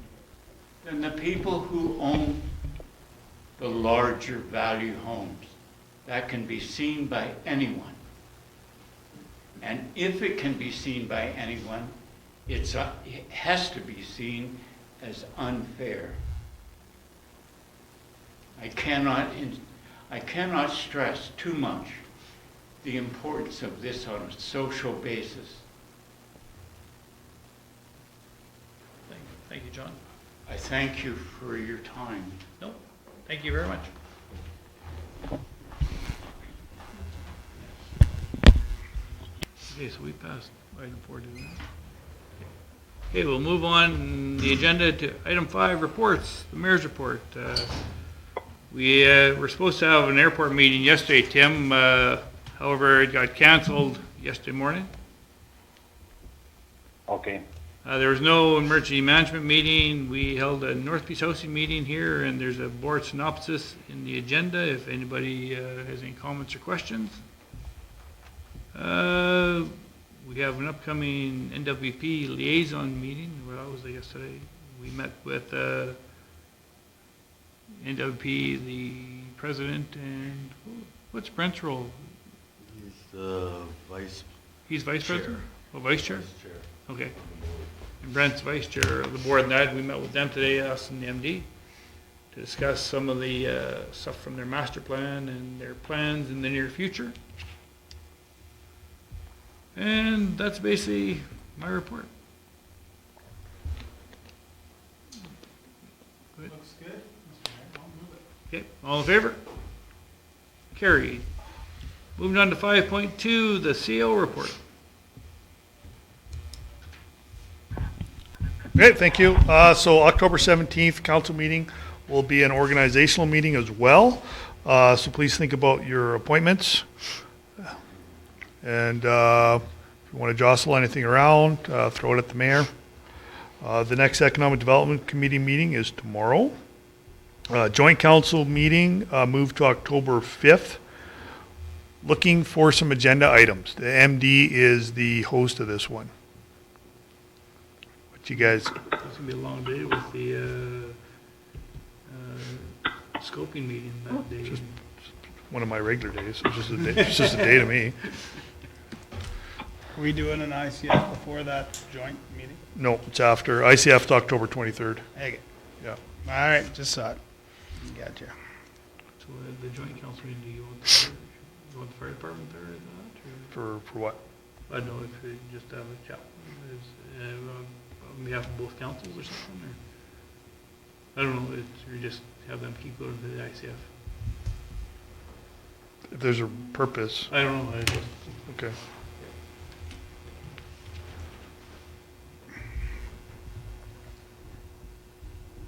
than the people who own the larger value homes. That can be seen by anyone. And if it can be seen by anyone, it has to be seen as unfair. I cannot stress too much the importance of this on a social basis. Thank you, John. I thank you for your time. No, thank you very much. Okay, so we passed item 4, didn't we? Okay, we'll move on the agenda to item 5, reports, the mayor's report. We were supposed to have an airport meeting yesterday, Tim. However, it got canceled yesterday morning. Okay. There was no emergency management meeting. We held a North Beach Housing meeting here, and there's a board synopsis in the agenda if anybody has any comments or questions. We have an upcoming NWP liaison meeting. Well, that was yesterday. We met with NWP, the president, and what's Brent's role? He's vice. He's vice president? Oh, vice chair? Vice chair. Okay. And Brent's vice chair of the board, and that, we met with them today, us and the MD, to discuss some of the stuff from their master plan and their plans in the near future. And that's basically my report. Good. Looks good. Mr. Mayor, I'll move it. Okay, all in favor? Carried. Moving on to 5.2, the CO report. Great, thank you. So October 17th, council meeting will be an organizational meeting as well. So please think about your appointments. And if you want to jostle anything around, throw it at the mayor. The next Economic Development Committee meeting is tomorrow. Joint council meeting moved to October 5th. Looking for some agenda items. The MD is the host of this one. What you guys, It's gonna be a long day with the scoping meeting that day. Just one of my regular days. It's just a day, it's just a day to me. Are we doing an ICF before that joint meeting? No, it's after. ICF's October 23rd. Okay. Yeah. All right, just saw it. Gotcha. So the joint council meeting, do you want the fire department there or not? For what? I don't know if you just have a chat on behalf of both councils or something, or, I don't know, you just have them keep going to the ICF. If there's a purpose. I don't know, I just, Okay.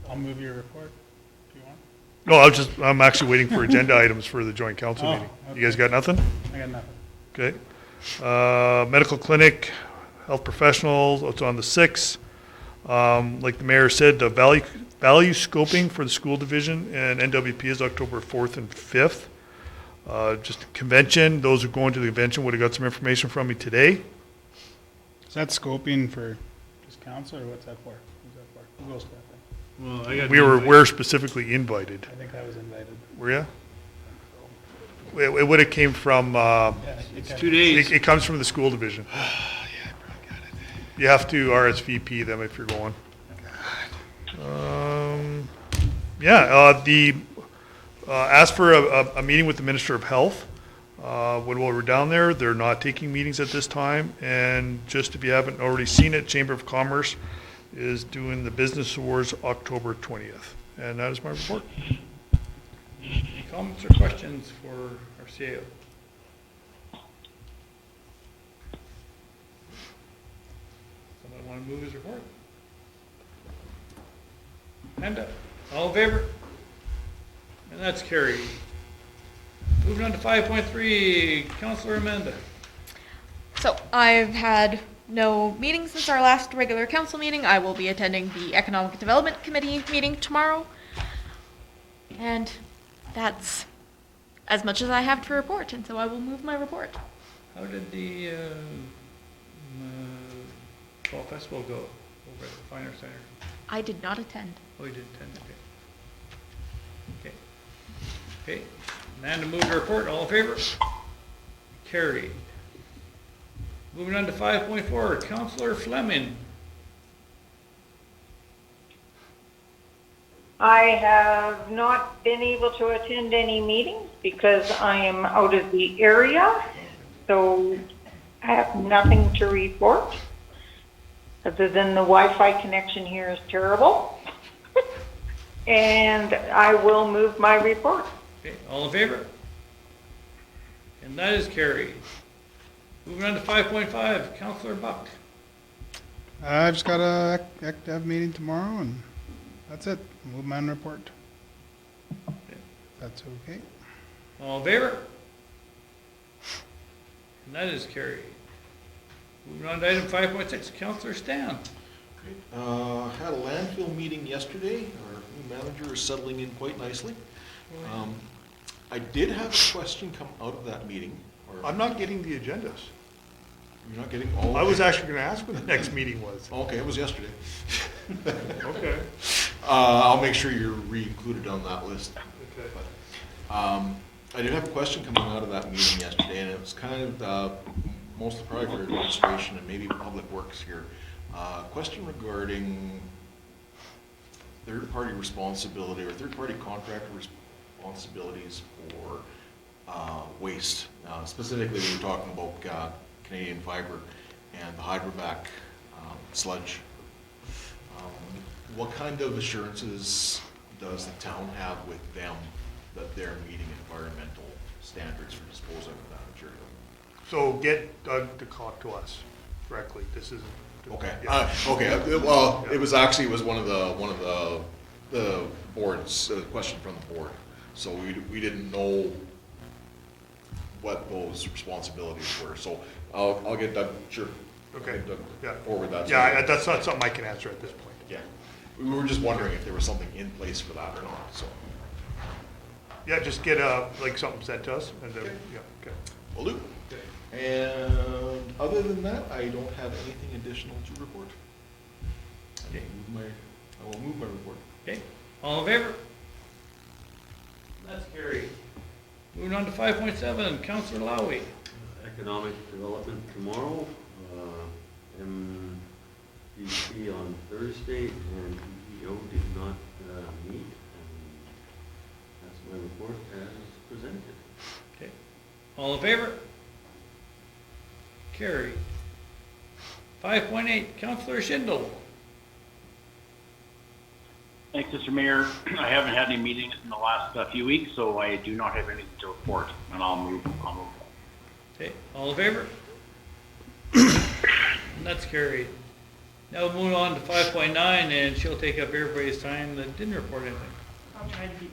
I'll move your report if you want. No, I'm actually waiting for agenda items for the joint council Oh, meeting. okay. You guys got nothing? I got nothing. Okay. Medical clinic, health professionals, it's on the 6th. Like the mayor said, the value scoping for the school division and NWP is October 4th and 5th. Just a convention, those who are going to the convention would have got some information from me today. Is that scoping for just council or what's that for? Who's that for? Who goes to that thing? well, I got. We're specifically invited. I think I was invited. Were you? It would have came from, Yeah, It's 2 days. it comes from the school division. Yeah, I probably got it. You have to RSVP them if you're going. Ask for a meeting with the Minister of Health. When we're down there, they're not taking meetings at this time. And just if you haven't already seen it, Chamber of Commerce is doing the Business Awards October 20th. And that is my report. Any comments or questions for our CAO? Somebody want to move his report? Hand up. All in favor? And that's carried. Moving on to 5.3, Councillor Amanda. So I've had no meetings since our last regular council meeting. I will be attending the Economic Development Committee meeting tomorrow. And that's as much as I have to report, and so I will move my report. How did the Fall Festival go over at the Fine Arts Center? I did not attend. Oh, you did attend, okay. Okay, Amanda moved her report, all in favor? Carried. Moving on to 5.4, Councillor Fleming. I have not been able to attend any meetings because I am out of the area, so I have nothing to report, other than the Wi-Fi connection here is terrible. And I will move my report. Okay, all in favor? And that is carried. Moving on to 5.5, Councillor Buck. I've just got a ACTAV meeting tomorrow, and that's it. Move my own report. That's okay. All in favor? And that is carried. Moving on to item 5.6, Councillor Stan. Had a landfill meeting yesterday. Our new manager is settling in quite nicely. I did have a question come out of that meeting. I'm not getting the agendas. You're not getting all? I was actually gonna ask when the next meeting was. Okay, it was yesterday. Okay. I'll make sure you're re-included on that list. Okay. I did have a question coming out of that meeting yesterday, and it was kind of mostly probably for administration and maybe public works here. Question regarding third-party responsibility or third-party contractor responsibilities for waste. Specifically, we were talking about Canadian Fiber and the hydrovac sludge. What kind of assurances does the town have with them that they're meeting environmental standards for disposing of that material? So get Doug to talk to us directly. This isn't. Okay. Yeah. Okay. Well, it was one of the boards, a question from the board. So we didn't know what those responsibilities were. So I'll get Doug. Sure. Okay. Doug, Yeah. forward that. Yeah, that's not something I can answer at this point. Yeah. We were just wondering if there was something in place for that or not. So. Yeah, just get like something sent to us, and then yeah. Okay. Will do. And other than that, I don't have anything additional to report. Okay. I will move my report. Okay, all in favor? That's carried. Moving on to 5.7, Councillor Lowy. Economic development tomorrow, MPC on Thursday, and EEO did not meet, and that's my report as presented. Okay, all in favor? Carried. 5.8, Councillor Schindel. Thanks, Mr. Mayor. I haven't had any meetings in the last few weeks, so I do not have anything to report, and I'll move. Okay, all in favor? And that's carried. Now we'll move on to 5.9, and she'll take up everybody's time that didn't report anything. I'll try to be.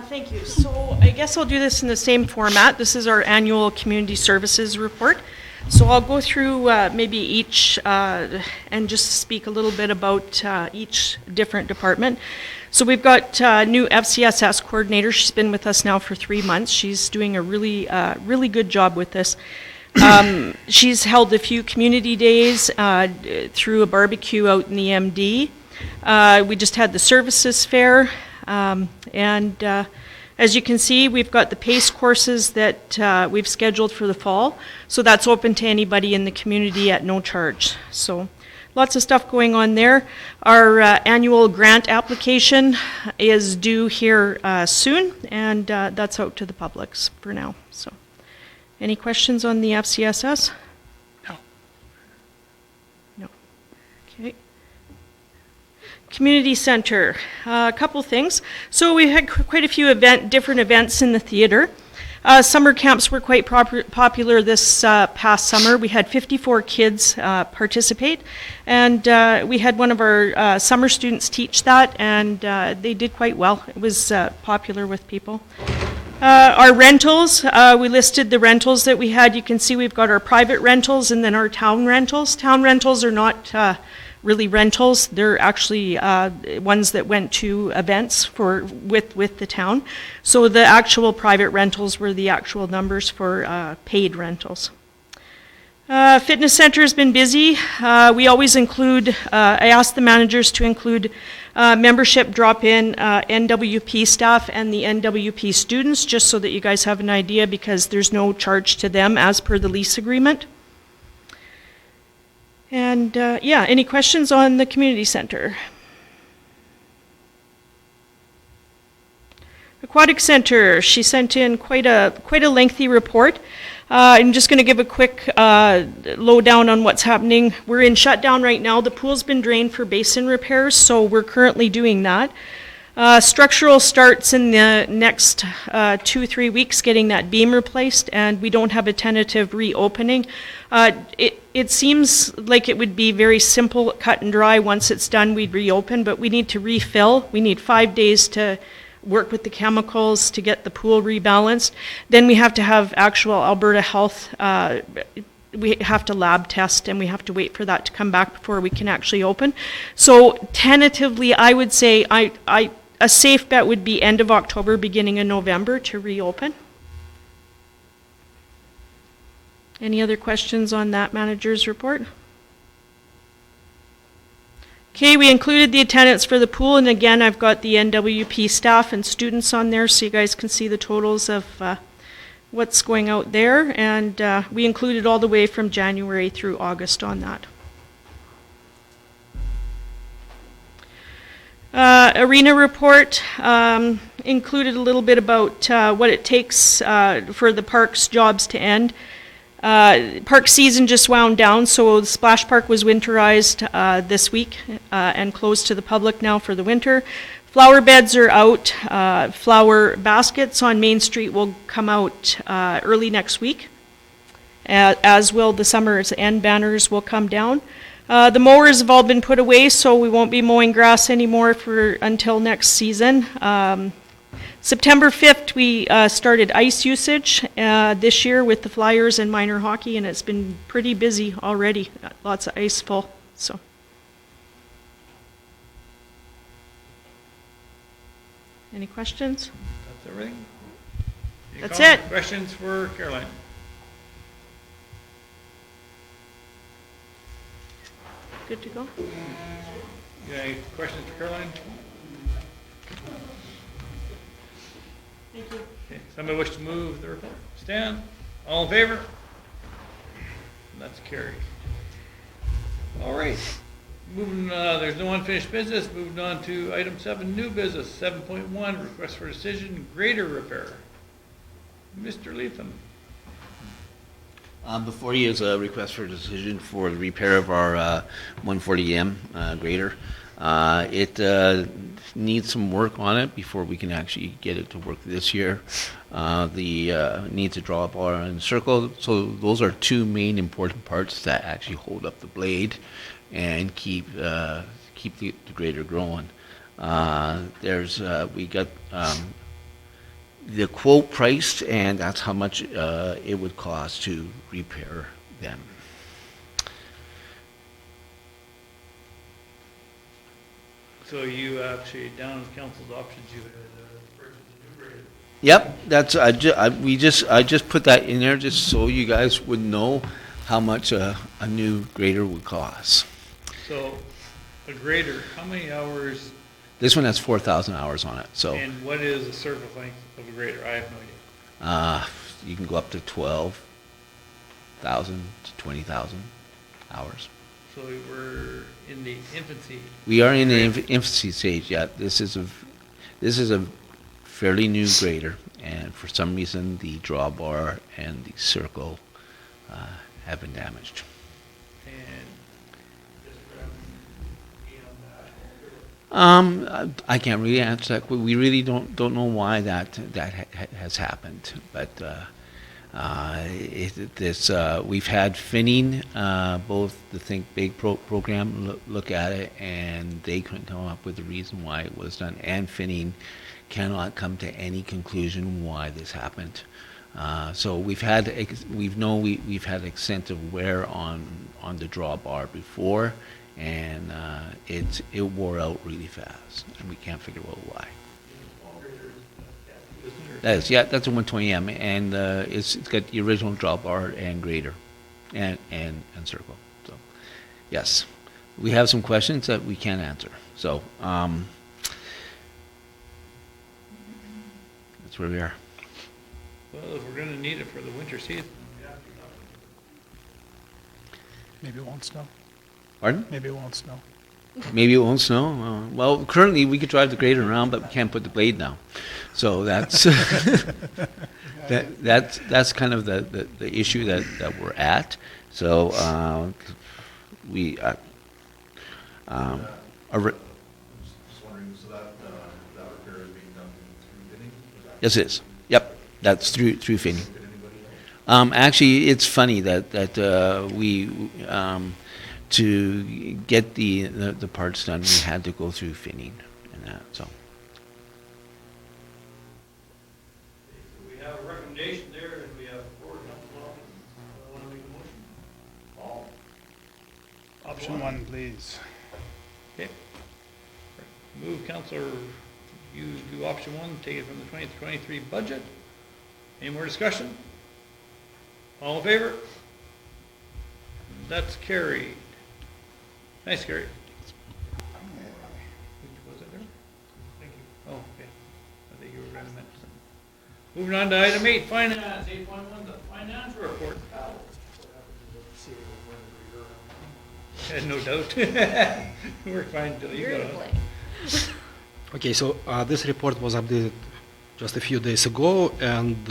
Thank you. So I guess I'll do this in the same format. This is our annual community services report. So I'll go through maybe each and just speak a little bit about each different department. So we've got a new FCSS coordinator. She's been with us now for 3 months. She's doing a really good job with this. She's held a few community days through a barbecue out in the MD. We just had the services fair. And as you can see, we've got the PACE courses that we've scheduled for the fall. So that's open to anybody in the community at no charge. So lots of stuff going on there. Our annual grant application is due here soon, and that's out to the public for now. So any questions on the FCSS? No. No. Okay. Community Center, a couple things. So we had quite a few different events in the theater. Summer camps were quite popular this past summer. We had 54 kids participate, and we had one of our summer students teach that, and they did quite well. It was popular with people. Our rentals, we listed the rentals that we had. You can see we've got our private rentals and then our town rentals. Town rentals are not really rentals. They're actually ones that went to events with the town. So the actual private rentals were the actual numbers for paid rentals. Fitness center has been busy. We always include, I ask the managers to include membership drop-in NWP staff and the NWP students, just so that you guys have an idea, because there's no charge to them as per the lease agreement. And yeah, any questions on the community center? Aquatic Center, she sent in quite a lengthy report. I'm just going to give a quick lowdown on what's happening. We're in shutdown right now. The pool's been drained for basin repairs, so we're currently doing that. Structural starts in the next 2-3 weeks, getting that beam replaced, and we don't have a tentative reopening. It seems like it would be very simple, cut and dry. Once it's done, we'd reopen, but we need to refill. We need 5 days to work with the chemicals to get the pool rebalanced. Then we have to have actual Alberta Health, we have to lab test, and we have to wait for that to come back before we can actually open. So tentatively, I would say a safe bet would be end of October, beginning of November to reopen. Any other questions on that manager's report? Okay, we included the attendance for the pool, and again, I've got the NWP staff and students on there, so you guys can see the totals of what's going out there, and we included all the way from January through August on that. Arena report included a little bit about what it takes for the park's jobs to end. Park season just wound down, so the Splash Park was winterized this week and closed to the public now for the winter. Flower beds are out. Flower baskets on Main Street will come out early next week, as will the summer's end banners will come down. The mowers have all been put away, so we won't be mowing grass anymore until next season. September 5th, we started ice usage this year with the Flyers and minor hockey, and it's been pretty busy already. Lots of ice full. So. Any questions? That's everything? Any That's comments, it. Questions for Caroline? Good to go? You got any questions for Caroline? Thank you. Okay, somebody wish to move the report? Stan, all in favor? That's carried. All right, moving, there's no unfinished business, moving on to item 7, new business, 7.1, request for decision, grader repair. Mr. Leatham. Before you is a request for decision for the repair of our 140M grader. It needs some work on it before we can actually get it to work this year. Needs a draw bar and circle. So those are two main important parts that actually hold up the blade and keep the grader growing. We got the quote priced, and that's how much it would cost to repair them. So you actually, down in council's options, you had purchased a new grader. Yep, that's I just put that in there just so you guys would know how much a new grader would cost. So a grader, how many hours? This one has 4,000 hours on it. So. And what is the surface length of a grader? I have no idea. You can go up to 12,000 to 20,000 hours. So we're in the infancy. We are in the infancy stage yet. This is a fairly new grader, and for some reason the drawbar and the circle have been damaged. I can't really answer that. We really don't know why that has happened, but we've had Finning, both the Think Big program look at it, and they couldn't come up with the reason why it was done. And Finning cannot come to any conclusion why this happened. So we've had extensive wear on the drawbar before, and it wore out really fast, and we can't figure out why. That's a 120M, and it's got the original drawbar and grader. and Circle. So, yes, we have some questions that we can't answer. So, that's where we are. Well, if we're gonna need it for the winter season, we have to. Maybe it won't snow. Pardon? Maybe it won't snow. Maybe it won't snow. Well, currently we could drive the grader around, but we can't put the blade down. So that's that's kind of the issue that we're at. So we Just wondering, so that repair is being done through bidding? yes, it is. Yep, that's through Finney. Actually, it's funny that we to get the parts done, we had to go through Finney and that. So. We have a recommendation there, and we have four council options. Want to make a motion? All. Option 1, please. Okay. Move, Councillor, you do option 1, take it from the 2023 budget. Any more discussion? All in favor? That's carried. Nice, Gary. Was it there? Thank you. Oh, okay. I think you were going to mention something. Moving on to item 8, finance, 8.1, the financial report. No doubt. We're fine till you got on. Okay, so this report was updated just a few days ago, and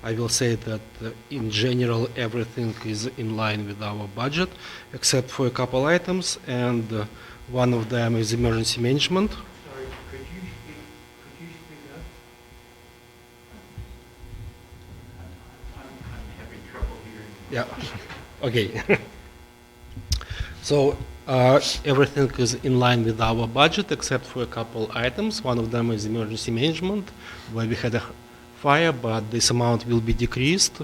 I will say that in general everything is in line with our budget, except for a couple items, and one of them is emergency management. Sorry, could you speak up? I'm having trouble hearing. Yeah, okay. So everything is in line with our budget except for a couple items. One of them is emergency management, where we had a fire, but this amount will be decreased.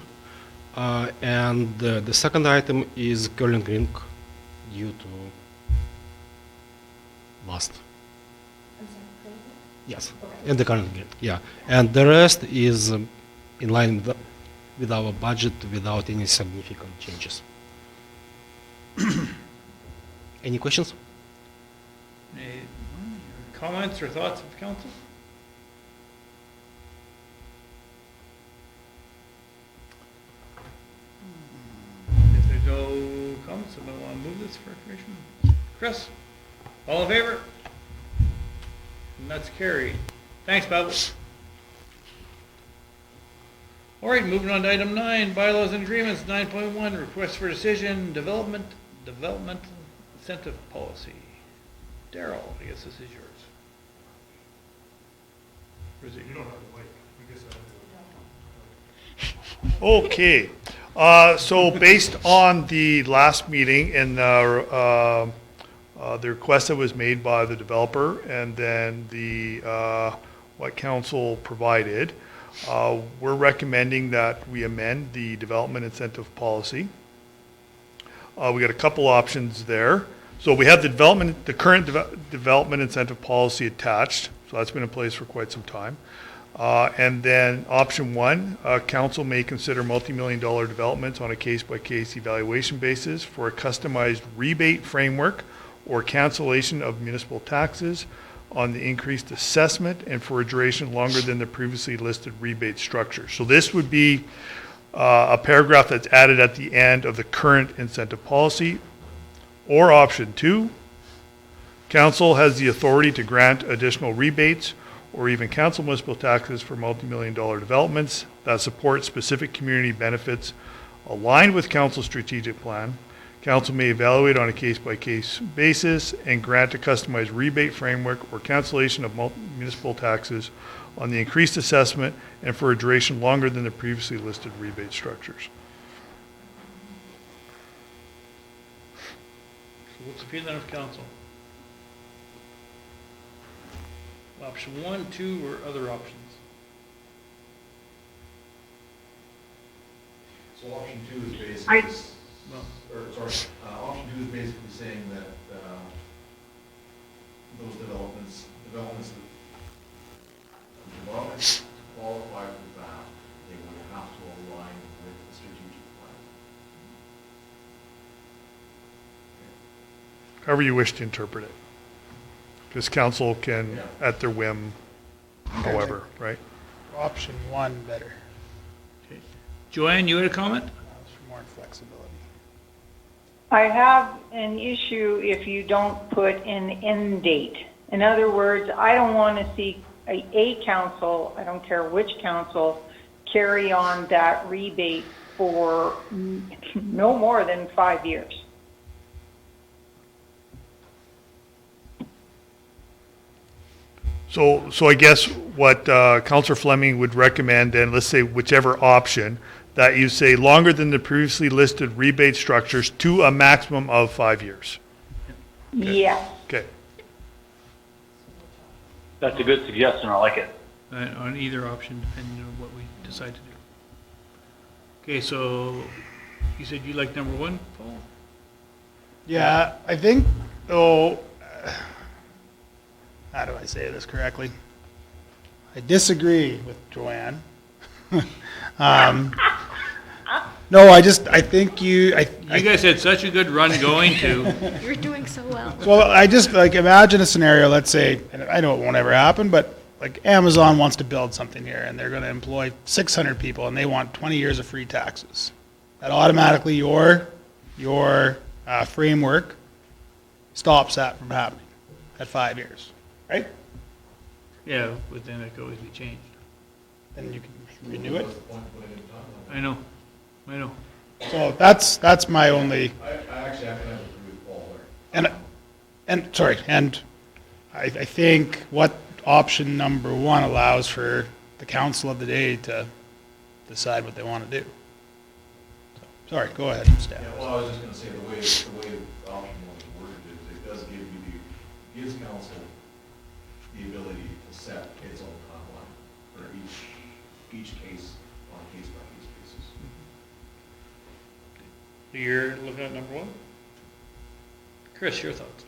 And the second item is curling rink due to last. Yes, and the curling rink, yeah. And the rest is in line with our budget without any significant changes. Any questions? Any comments or thoughts of council? If there's no comments, somebody want to move this for information? Chris? All in favor? And that's carried. Thanks, Pavel. All right, moving on to item 9, bylaws and agreements, 9.1, request for decision, development incentive policy. Daryl, I guess this is yours. Or is it You you? don't have to wait. Okay. So based on the last meeting and the request that was made by the developer and then what council provided, we're recommending that we amend the development incentive policy. We got a couple options there. So we have the current development incentive policy attached. So that's been in place for quite some time. And then option 1, council may consider multi-million-dollar developments on a case-by-case evaluation basis for a customized rebate framework or cancellation of municipal taxes on the increased assessment and for a duration longer than the previously listed rebate structure. So this would be a paragraph that's added at the end of the current incentive policy. Or option 2, council has the authority to grant additional rebates or even cancel municipal taxes for multi-million-dollar developments that support specific community benefits aligned with council's strategic plan. Council may evaluate on a case-by-case basis and grant a customized rebate framework or cancellation of municipal taxes on the increased assessment and for a duration longer than the previously listed rebate structures. So what's the feeling of council? Option 1, 2, or other options? So option 2 is I- basically, option 2 is basically saying that those developments qualify for that, they would have to align with the strategic plan. however you wish to interpret it. Because council can, at their whim, however, right? Option one better. Joanne, you had a comment? For more flexibility. I have an issue if you don't put an end date. In other words, I don't want to see a council, I don't care which council, carry on that rebate for no more than 5 years. So I guess what Councillor Fleming would recommend, and let's say whichever option, that you say longer than the previously listed rebate structures to a maximum of 5 years. Yes. Okay. That's a good suggestion. I like it. On either option, depending on what we decide to do. Okay, so you said you like number one, Paul? Yeah, I think, though, how do I say this correctly? I disagree with Joanne. No, I think you guys had such a good run going too. You're doing so well. Well, I just like imagine a scenario, let's say, and I know it won't ever happen, but like Amazon wants to build something here and they're going to employ 600 people and they want 20 years of free taxes. That automatically your framework stops that from happening at 5 years, right? Yeah, but then it could always be changed. Then you can renew it. I know. So that's my only. I actually have to agree with Paul there. And I think what option number one allows for the council of the day to decide what they want to do. So, sorry, go ahead, Stan. Yeah, well, I was just gonna say the way option one is worded is it does gives council the ability to set its own timeline for each case on a case-by-case basis. You're looking at number one? Chris, your thoughts?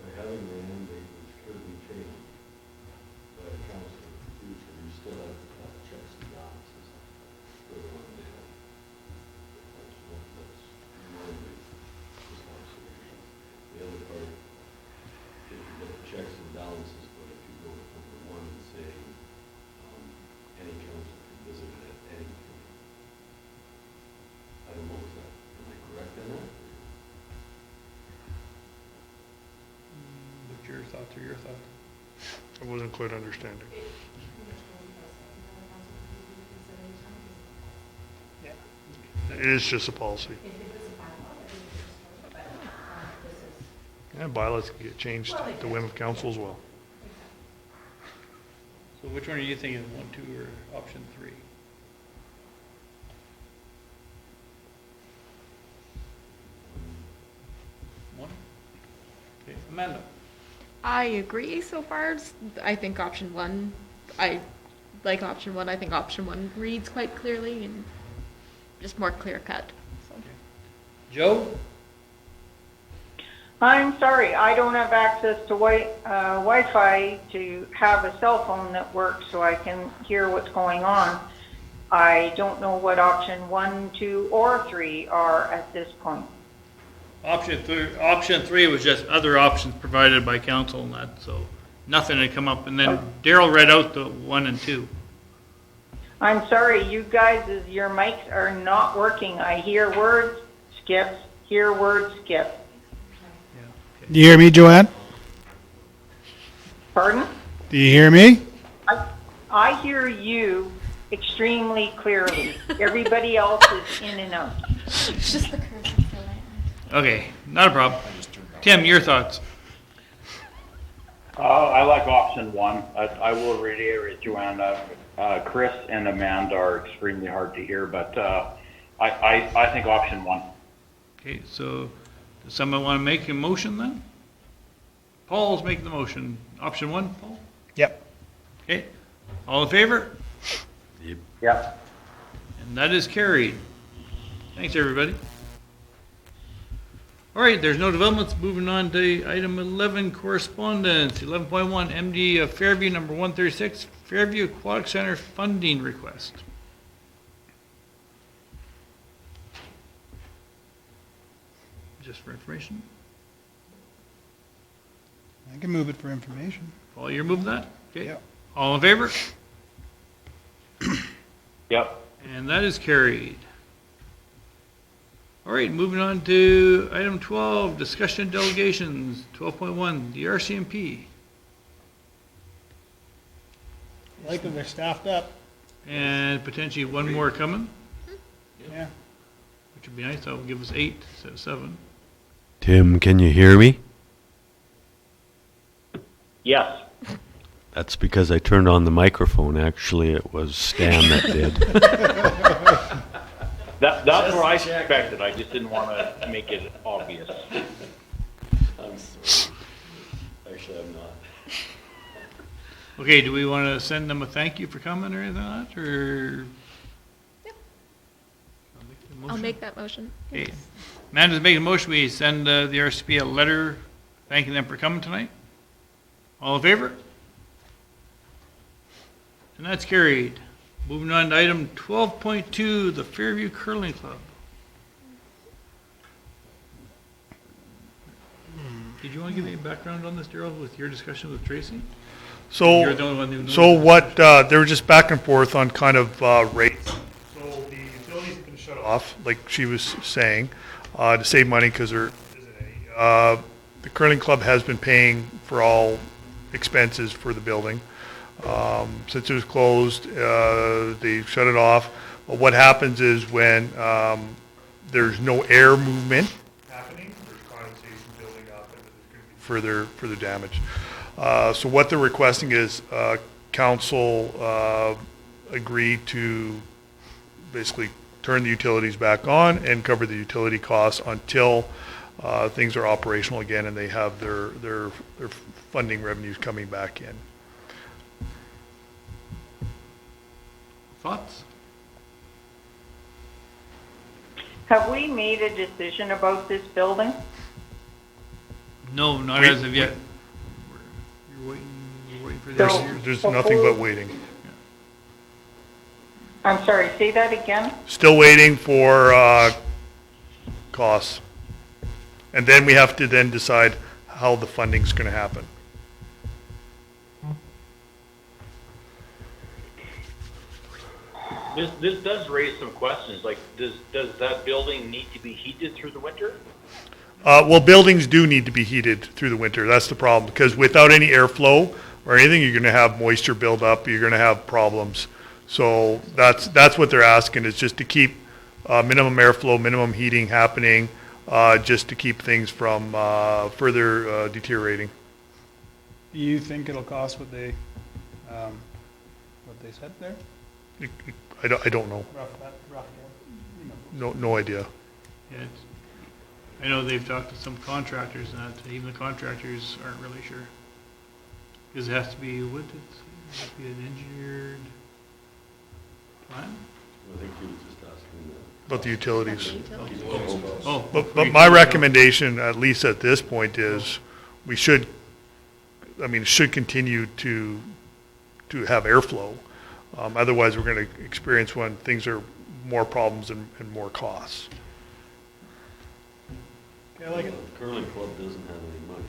By having the mandate which could be changed by the council in the future, you still have to have checks and balances for the one day. That's normally just observation. The other part, if you get the checks and balances, but if you go with number one and say, any council can visit it at any point. I don't know if that, am I correct in that? What's your thoughts or your thoughts? I wasn't quite understanding. It is just a policy. And bylaws can get changed at the whim of council as well. So which one are you thinking, 1, 2, or option 3? One? Okay, Amanda? I agree so far. I think option one, I like option one. I think option one reads quite clearly and just more clear cut. So. Joe? I'm sorry, I don't have access to Wi-Fi to have a cell phone that works so I can hear what's going on. I don't know what option 1, 2, or 3 are at this point. Option 3 was just other options provided by council and that, so nothing had come up. And then Daryl read out the 1 and 2. I'm sorry, you guys, your mics are not working. I hear words, skips, hear words, skip. Do you hear me, Joanne? Pardon? Do you hear me? I hear you extremely clearly. Everybody else is in and out. It's just the curve. Okay, not a problem. Tim, your thoughts? I like option one. I will reiterate, Joanna. Chris and Amanda are extremely hard to hear, but I think option one. Okay, so does someone want to make a motion then? Paul's making the motion. Option 1, Paul? Yep. Okay, all in favor? Yep. And that is carried. Thanks, everybody. All right, there's no developments. Moving on to item 11, correspondence. 11.1, MD of Fairview, number 136, Fairview Aquatic Center funding request. just for information? I can move it for information. Paul, you're moving that? Okay. Yep. All in favor? Yep. And that is carried. All right, moving on to item 12, discussion delegations, 12.1, the RCMP. Like that they're staffed up. And potentially one more coming, Yeah. which would be nice. That would give us 8 instead of 7. Tim, can you hear me? Yes. That's because I turned on the microphone. Actually, it was Stan that did. That's where I suspected. I just didn't want to make it obvious. I'm sorry. Actually, I'm not. Okay, do we want to send them a thank you for coming or anything like that, or? Yep. the I'll motion? make that motion. Okay, Amanda's making a motion, we send the RCP a letter thanking them for coming tonight. All in favor? And that's carried. Moving on to item 12.2, the Fairview Curling Club. Did you want to give any background on this, Daryl, with your discussion with Tracy? So, You're the only one who knows so this. what, they were just back and forth on kind of rates. So the utilities have been shut off, like she was saying, to save money because there isn't any. The curling club has been paying for all expenses for the building. Since it was closed, they shut it off. But what happens is when there's no air movement happening, there's condensation building up and there's going to be further damage. So what they're requesting is council agree to basically turn the utilities back on and cover the utility costs until things are operational again and they have their funding revenues coming back in. Thoughts? Have we made a decision about this building? No, not as of yet. You're waiting for So- this. There's nothing but waiting. I'm sorry, say that again? Still waiting for costs. And then we have to then decide how the funding's going to happen. This does raise some questions, like, does that building need to be heated through the winter? Well, buildings do need to be heated through the winter. That's the problem, because without any airflow or anything, you're going to have moisture build up. You're going to have problems. So that's what they're asking, is just to keep minimum airflow, minimum heating happening, just to keep things from further deteriorating. Do you think it'll cost what they said there? I don't know. Rough guess. No idea. Yeah, I know they've talked to some contractors and that, even the contractors aren't really sure. Because it has to be, what did it say? It has to be an engineered plan? I think he was just asking About the utilities. Oh. But my recommendation, at least at this point, is we should continue to have airflow. Otherwise, we're going to experience when things are more problems and more costs. I like it. The curling club doesn't have any money.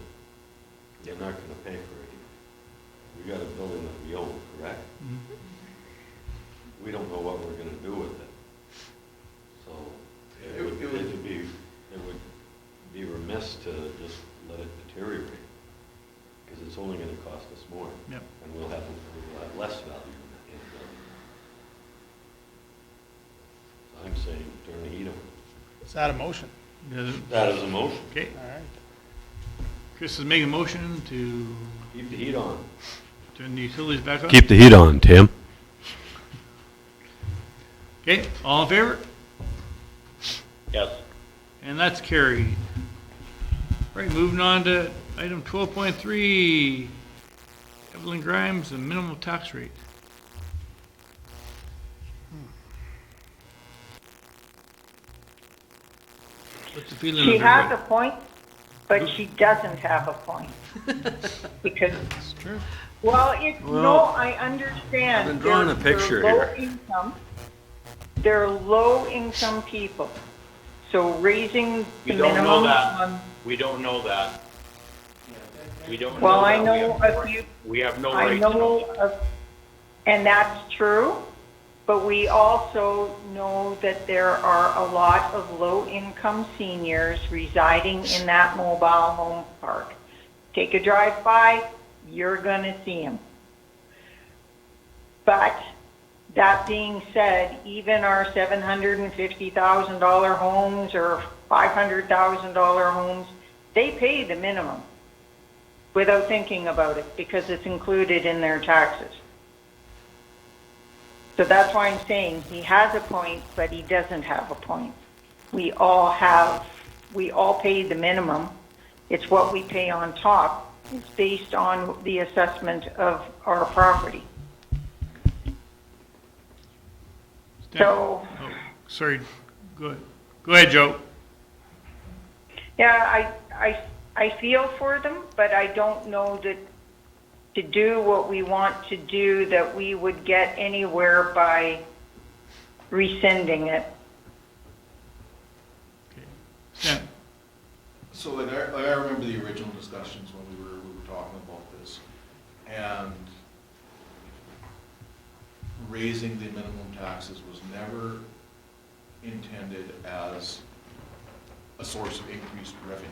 They're not going to pay for it. We got a building that we own, correct? We don't know what we're going to do with it. So it would be remiss to just let it deteriorate, because it's only going to cost us more. Yep. And we'll have less value in the building. I'm saying turn the heat on. Is that a motion? That is a motion. Okay. All right. Chris is making a motion to Keep the heat on. turn the utilities back on. Keep the heat on, Tim. Okay, all in favor? Yes. And that's carried. All right, moving on to item 12.3, Evelyn Grimes, the minimum tax rate. What's the feeling She of has everybody? a point, but she doesn't have a point. Because, It's true. well, Well, I understand. I've been drawing a They're picture low here. income. They're low-income people. So raising the We don't know minimum that. on, We don't know that. We don't well, know I that. know a few, We have no I right to know know, that. and that's true, but we also know that there are a lot of low-income seniors residing in that mobile home park. Take a drive by, you're gonna see them. But that being said, even our $750,000 homes or $500,000 homes, they pay the minimum without thinking about it because it's included in their taxes. So that's why I'm saying he has a point, but he doesn't have a point. We all pay the minimum. It's what we pay on top. It's based on the assessment of our property. So, Oh, sorry, go ahead, Joe. yeah, I feel for them, but I don't know that to do what we want to do, that we would get anywhere by rescinding it. Stan? So like I remember the original discussions when we were talking about this, and raising the minimum taxes was never intended as a source of increased revenue.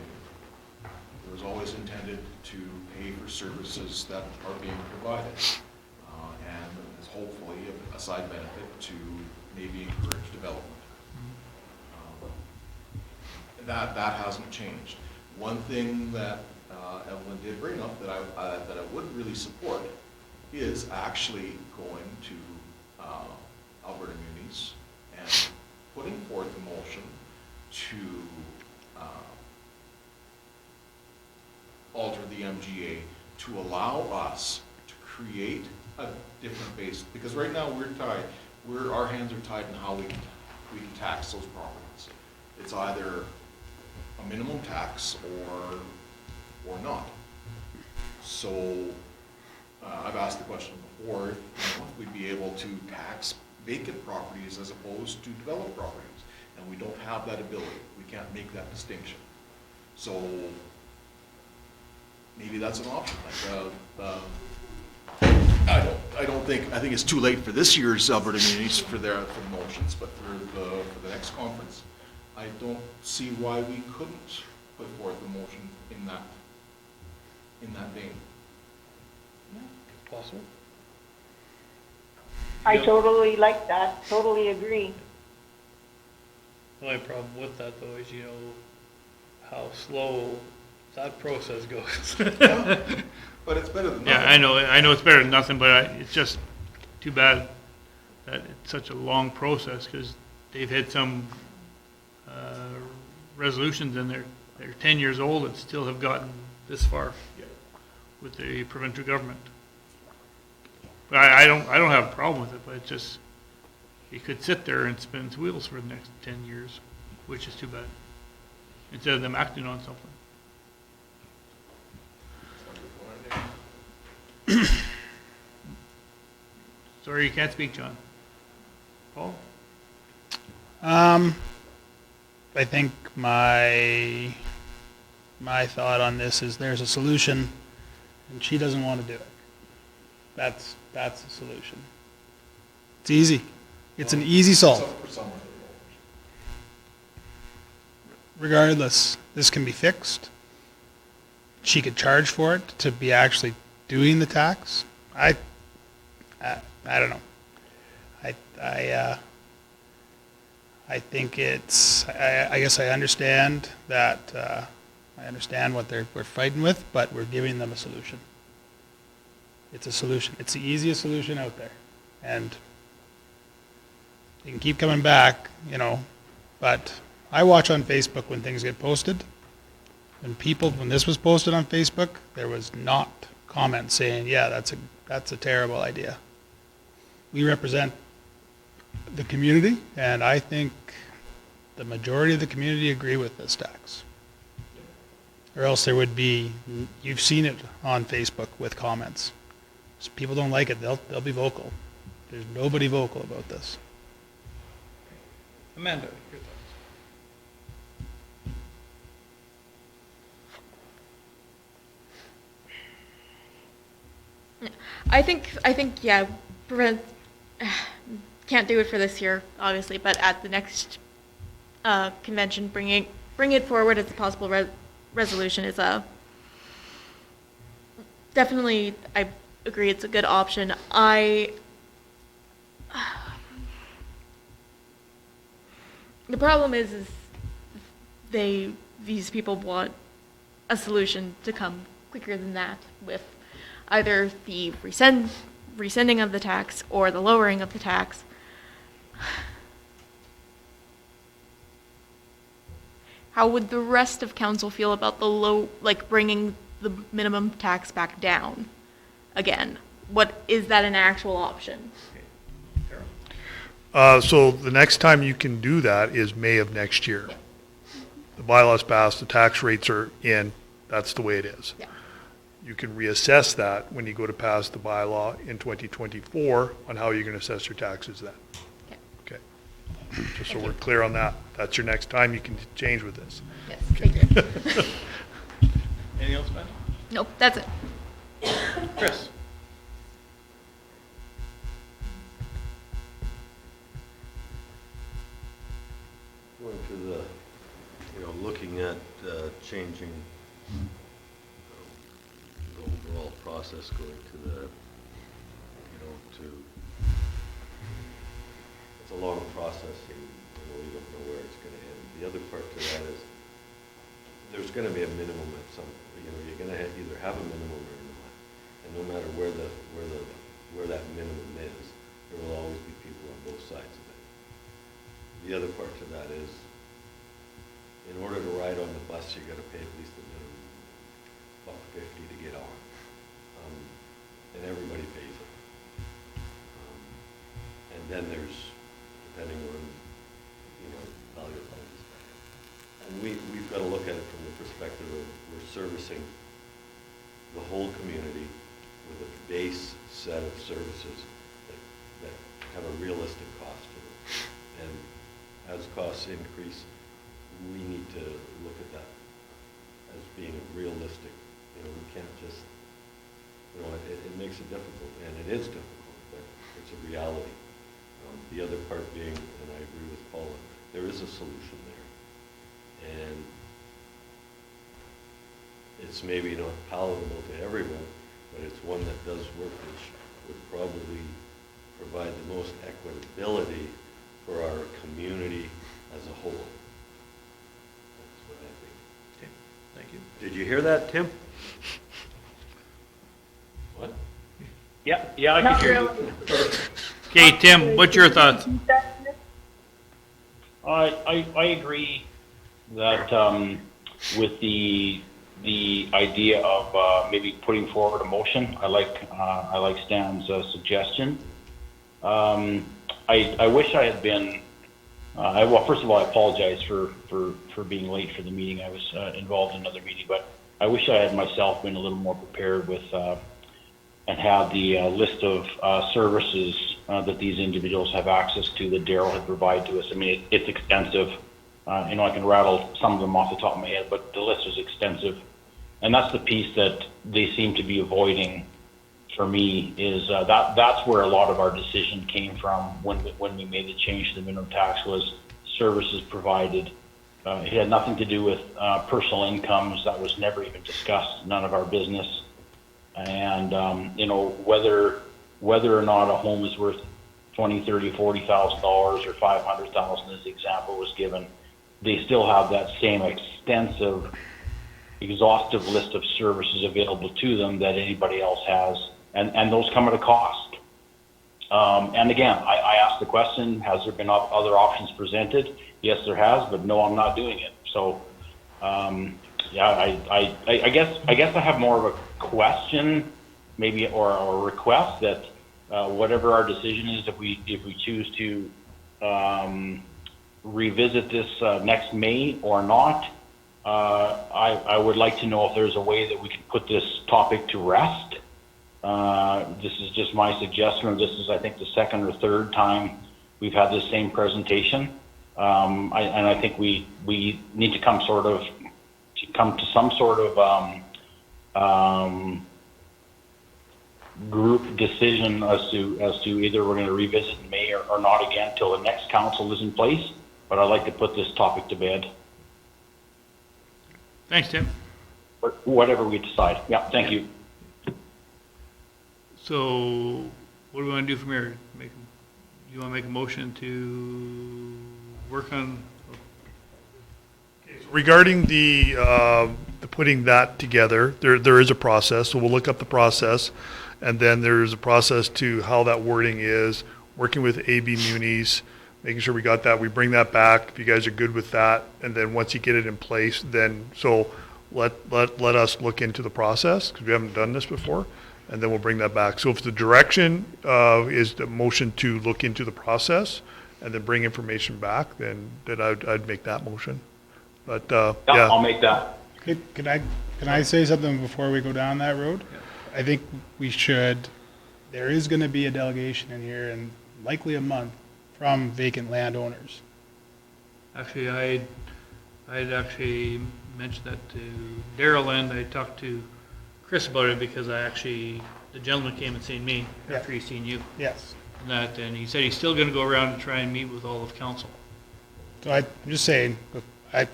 It was always intended to pay for services that are being provided, and is hopefully a side benefit to maybe encourage development. That hasn't changed. One thing that Evelyn did bring up that I would really support is actually going to Alberta Munis and putting forth a motion to alter the MGA to allow us to create a different base, because right now our hands are tied in how we can tax those properties. It's either a minimum tax or not. So I've asked the question before, if we'd be able to tax vacant properties as opposed to developed properties, and we don't have that ability. We can't make that distinction. So maybe that's an option. I think it's too late for this year's Alberta Munis for the motions, but for the next conference, I don't see why we couldn't put forth a motion in that vein. Possible. I totally like that, totally agree. The only problem with that though is, how slow that process goes. But it's better than nothing. Yeah, I know it's better than nothing, but it's just too bad that it's such a long process, because they've had some resolutions and they're 10 years old and still have gotten this far with the provincial government. But I don't have a problem with it, but it's just, it could sit there and spin its wheels for the next 10 years, which is too bad, instead of them acting on something. Sorry, you can't speak, John. Paul? I think my thought on this is there's a solution, and she doesn't want to do it. That's the solution. It's easy. It's an easy solve. Regardless, this can be fixed. She could charge for it to be actually doing the tax. I don't know. I think it's, I guess I understand that, I understand what we're fighting with, but we're giving them a solution. It's a solution. It's the easiest solution out there. And you can keep coming back, but I watch on Facebook when things get posted. When this was posted on Facebook, there was not comments saying, yeah, that's a terrible idea. We represent the community, and I think the majority of the community agree with this tax. Or else there would be, you've seen it on Facebook with comments. So people don't like it, they'll be vocal. There's nobody vocal about this. Amanda, your thoughts? I think, yeah, prevent, can't do it for this year, obviously, but at the next convention, bring it forward as a possible resolution is definitely, I agree, it's a good option. The problem is these people want a solution to come quicker than that, with either the rescinding of the tax or the lowering of the tax. How would the rest of council feel about bringing the minimum tax back down again? Is that an actual option? So the next time you can do that is May of next year. The bylaws passed, the tax rates are in, that's the way it is. Yeah. You can reassess that when you go to pass the bylaw in 2024 on how you're going to assess your taxes then. Okay. Just so we're clear on that. That's your next time you can change with this. Yes, thank you. Anything else, Ben? Nope, that's it. Chris? Going to the, looking at changing the overall process, going to the, it's a long process, and we don't know where it's going to end. The other part to that is there's going to be a minimum at some, you're going to either have a minimum or not, and no matter where that minimum is, there will always be people on both sides of it. The other part to that is, in order to ride on the bus, you got to pay at least a minimum $1.50 to get on, and everybody pays it. And then there's, depending on value of homes, and we've got to look at it from the perspective of we're servicing the whole community with a base set of services that have a realistic cost to them. And as costs increase, we need to look at that as being realistic. We can't just, it makes it difficult, and it is difficult, but it's a reality. The other part being, and I agree with Paula, there is a solution there. And it's maybe not palatable to everyone, but it's one that does work, which would probably provide the most equitability for our community as a whole. That's what I think. Okay, thank you. Did you hear that, Tim? What? Yeah, I can hear you. Okay, Tim, what's your thoughts? I agree that with the idea of maybe putting forward a motion. I like Stan's suggestion. I wish I had been. Well, first of all, I apologize for being late for the meeting. I was involved in another meeting, but I wish I had myself been a little more prepared with and had the list of services that these individuals have access to that Daryl had provided to us. I mean, it's extensive. I can rattle some of them off the top of my head, but the list is extensive. And that's the piece that they seem to be avoiding for me, is that's where a lot of our decision came from when we made the change to the minimum tax, was services provided. It had nothing to do with personal incomes. That was never even discussed, none of our business. And, whether or not a home is worth $20,000, $30,000, $40,000 or $500,000, as the example was given, they still have that same extensive, exhaustive list of services available to them that anybody else has, and those come at a cost. And again, I asked the question, has there been other options presented? Yes, there has, but no, I'm not doing it. So, I guess I have more of a question, maybe, or a request that whatever our decision is, if we choose to revisit this next May or not, I would like to know if there's a way that we can put this topic to rest. This is just my suggestion. This is, I think, the second or third time we've had this same presentation. I think we need to come to some sort of group decision as to either we're gonna revisit in May or not again till the next council is in place, but I'd like to put this topic to bed, Thanks, Tim. or whatever we decide. Yeah, thank you. So what do we want to do from here? You want to make a motion to work on, Regarding the putting that together, there is a process, so we'll look up the process, and then there's a process to how that wording is, working with AB Munis, making sure we got that, we bring that back, if you guys are good with that, and then once you get it in place, then, so let us look into the process, because we haven't done this before, and then we'll bring that back. So if the direction is the motion to look into the process, and then bring information back, then I'd make that motion. But, Yeah, yeah. I'll make that. Can I say something before we go down that road? I think we should, there is gonna be a delegation in here in likely a month from vacant landowners. actually, I'd actually mentioned that to Daryl, and I talked to Chris about it because the gentleman came and seen me after he seen you. Yes. And he said he's still gonna go around and try and meet with all of council. So I'm just saying, I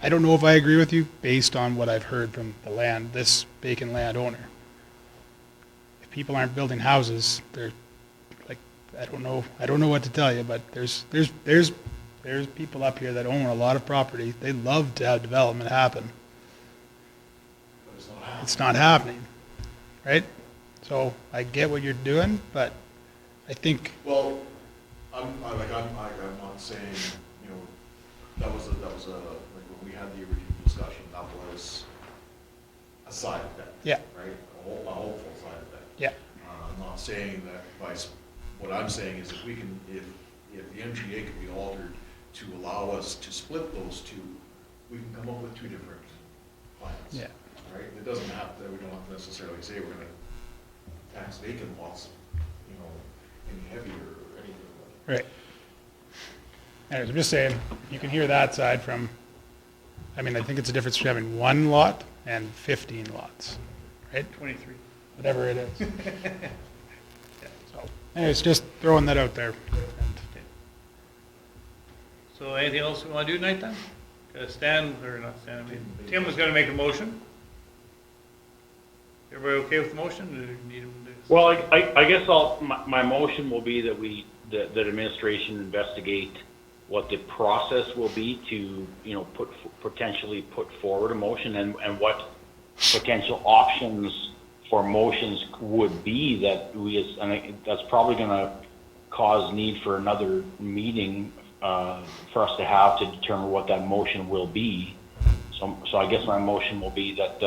don't know if I agree with you based on what I've heard from this vacant landowner. If people aren't building houses, they're like, I don't know what to tell you, but there's people up here that own a lot of property. They love to have development happen. It's not happening, right? So I get what you're doing, but I think. Well, I'm not saying, you know, that was like when we had the original discussion, that was a side effect. Yeah. Right? A hopeful side effect. Yeah. I'm not saying that what I'm saying is if the MGA could be altered to allow us to split those two, we can come up with two different plans. Yeah. Right? It doesn't have to, we don't have to necessarily say we're gonna tax vacant lots, you know, any heavier or anything like that. Right. Anyways, I'm just saying, you can hear that side from, I mean, I think it's a difference between having one lot and 15 lots, right? 23. Whatever it is. So, anyways, just throwing that out there. So anything else we want to do tonight then? Tim was gonna make a motion. Everybody okay with the motion? Do you need him to- Well, I guess my motion will be that administration investigate what the process will be to, you know, potentially put forward a motion and what potential options for motions would be that and that's probably gonna cause need for another meeting, for us to have to determine what that motion will be. So I guess my motion will be that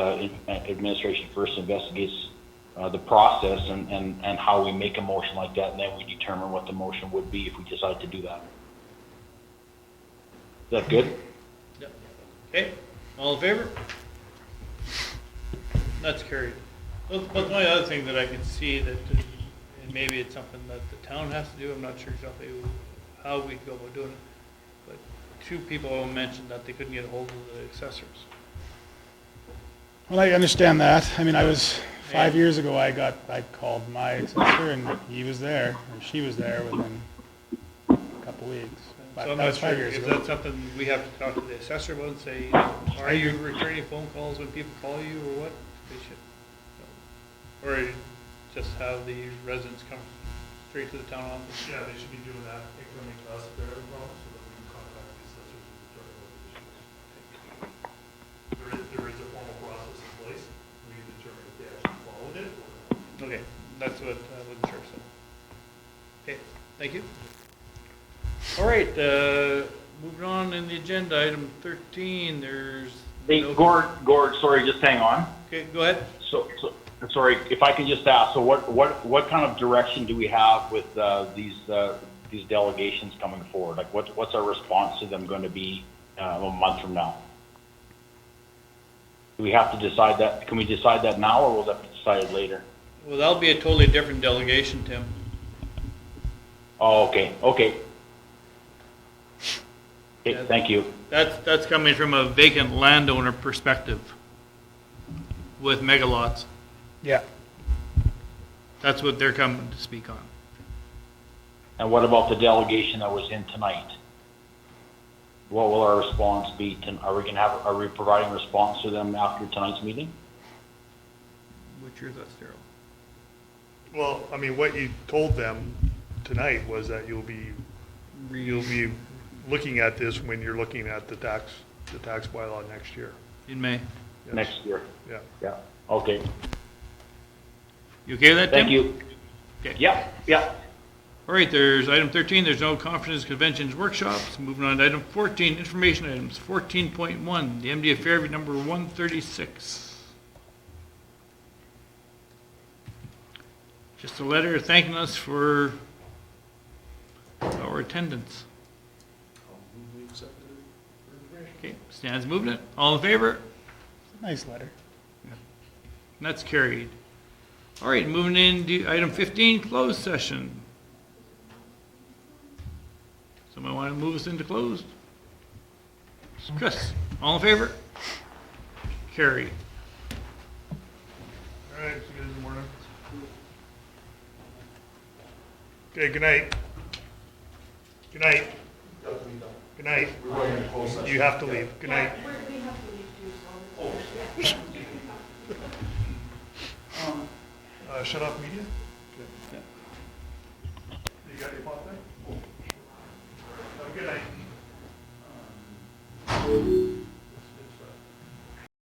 administration first investigates the process and how we make a motion like that, and then we determine what the motion would be if we decide to do that. Is that good? Yep. Okay, all in favor? That's carried. But the only other thing that I could see that, and maybe it's something that the town has to do, I'm not sure exactly how we'd go about doing it, but two people mentioned that they couldn't get a hold of the assessors. Well, I understand that. I mean, 5 years ago, I called my assessor and he was there, or she was there within a couple weeks. So I'm That not was sure, 5 years is ago. that something we have to talk to the assessor about and say, are you returning phone calls when people call you or what? They should, or just have the residents come straight to the town office? Yeah, they should be doing that, including us if they're involved, so that we can contact the assessors and determine what the issue is. There is a formal process in place, we can determine if they actually followed it or not. Okay, that's what I wasn't sure, so. Okay, thank you. All right, moving on in the agenda, item 13, there's. Hey, Gord, sorry, just hang on. Okay, go ahead. So, sorry, if I can just ask, so what kind of direction do we have with these delegations coming forward? Like, what's our response to them going to be a month from now? Do we have to decide that? Can we decide that now, or will that be decided later? Well, that'll be a totally different delegation, Tim. Oh, okay. Okay, thank you. That's coming from a vacant landowner perspective with megalots. Yeah. That's what they're coming to speak on. And what about the delegation that was in tonight? What will our response be? Are we providing response to them after tonight's meeting? What's your thoughts, Daryl? Well, I mean, what you told them tonight was that you'll be looking at this when you're looking at the tax bylaw next year. In May. Yes. Next year? Yeah. Yeah, okay. You okay with that, Tim? Thank you. Okay. Yeah. All right, there's item 13, there's no conferences, conventions, workshops. Moving on to item 14, information items. 14.1, the MD of Fairview number 136. Just a letter thanking us for our attendance. Okay, Stan's moving it. All in favor? Nice letter. That's carried. All right, moving into item 15, closed session. Somebody want to move us into closed? Chris, all in favor? Carried. All right, see you guys in the morning. Okay, good night. Good night. Good night. You have to leave. Good night. Shut off media? You got your pot there?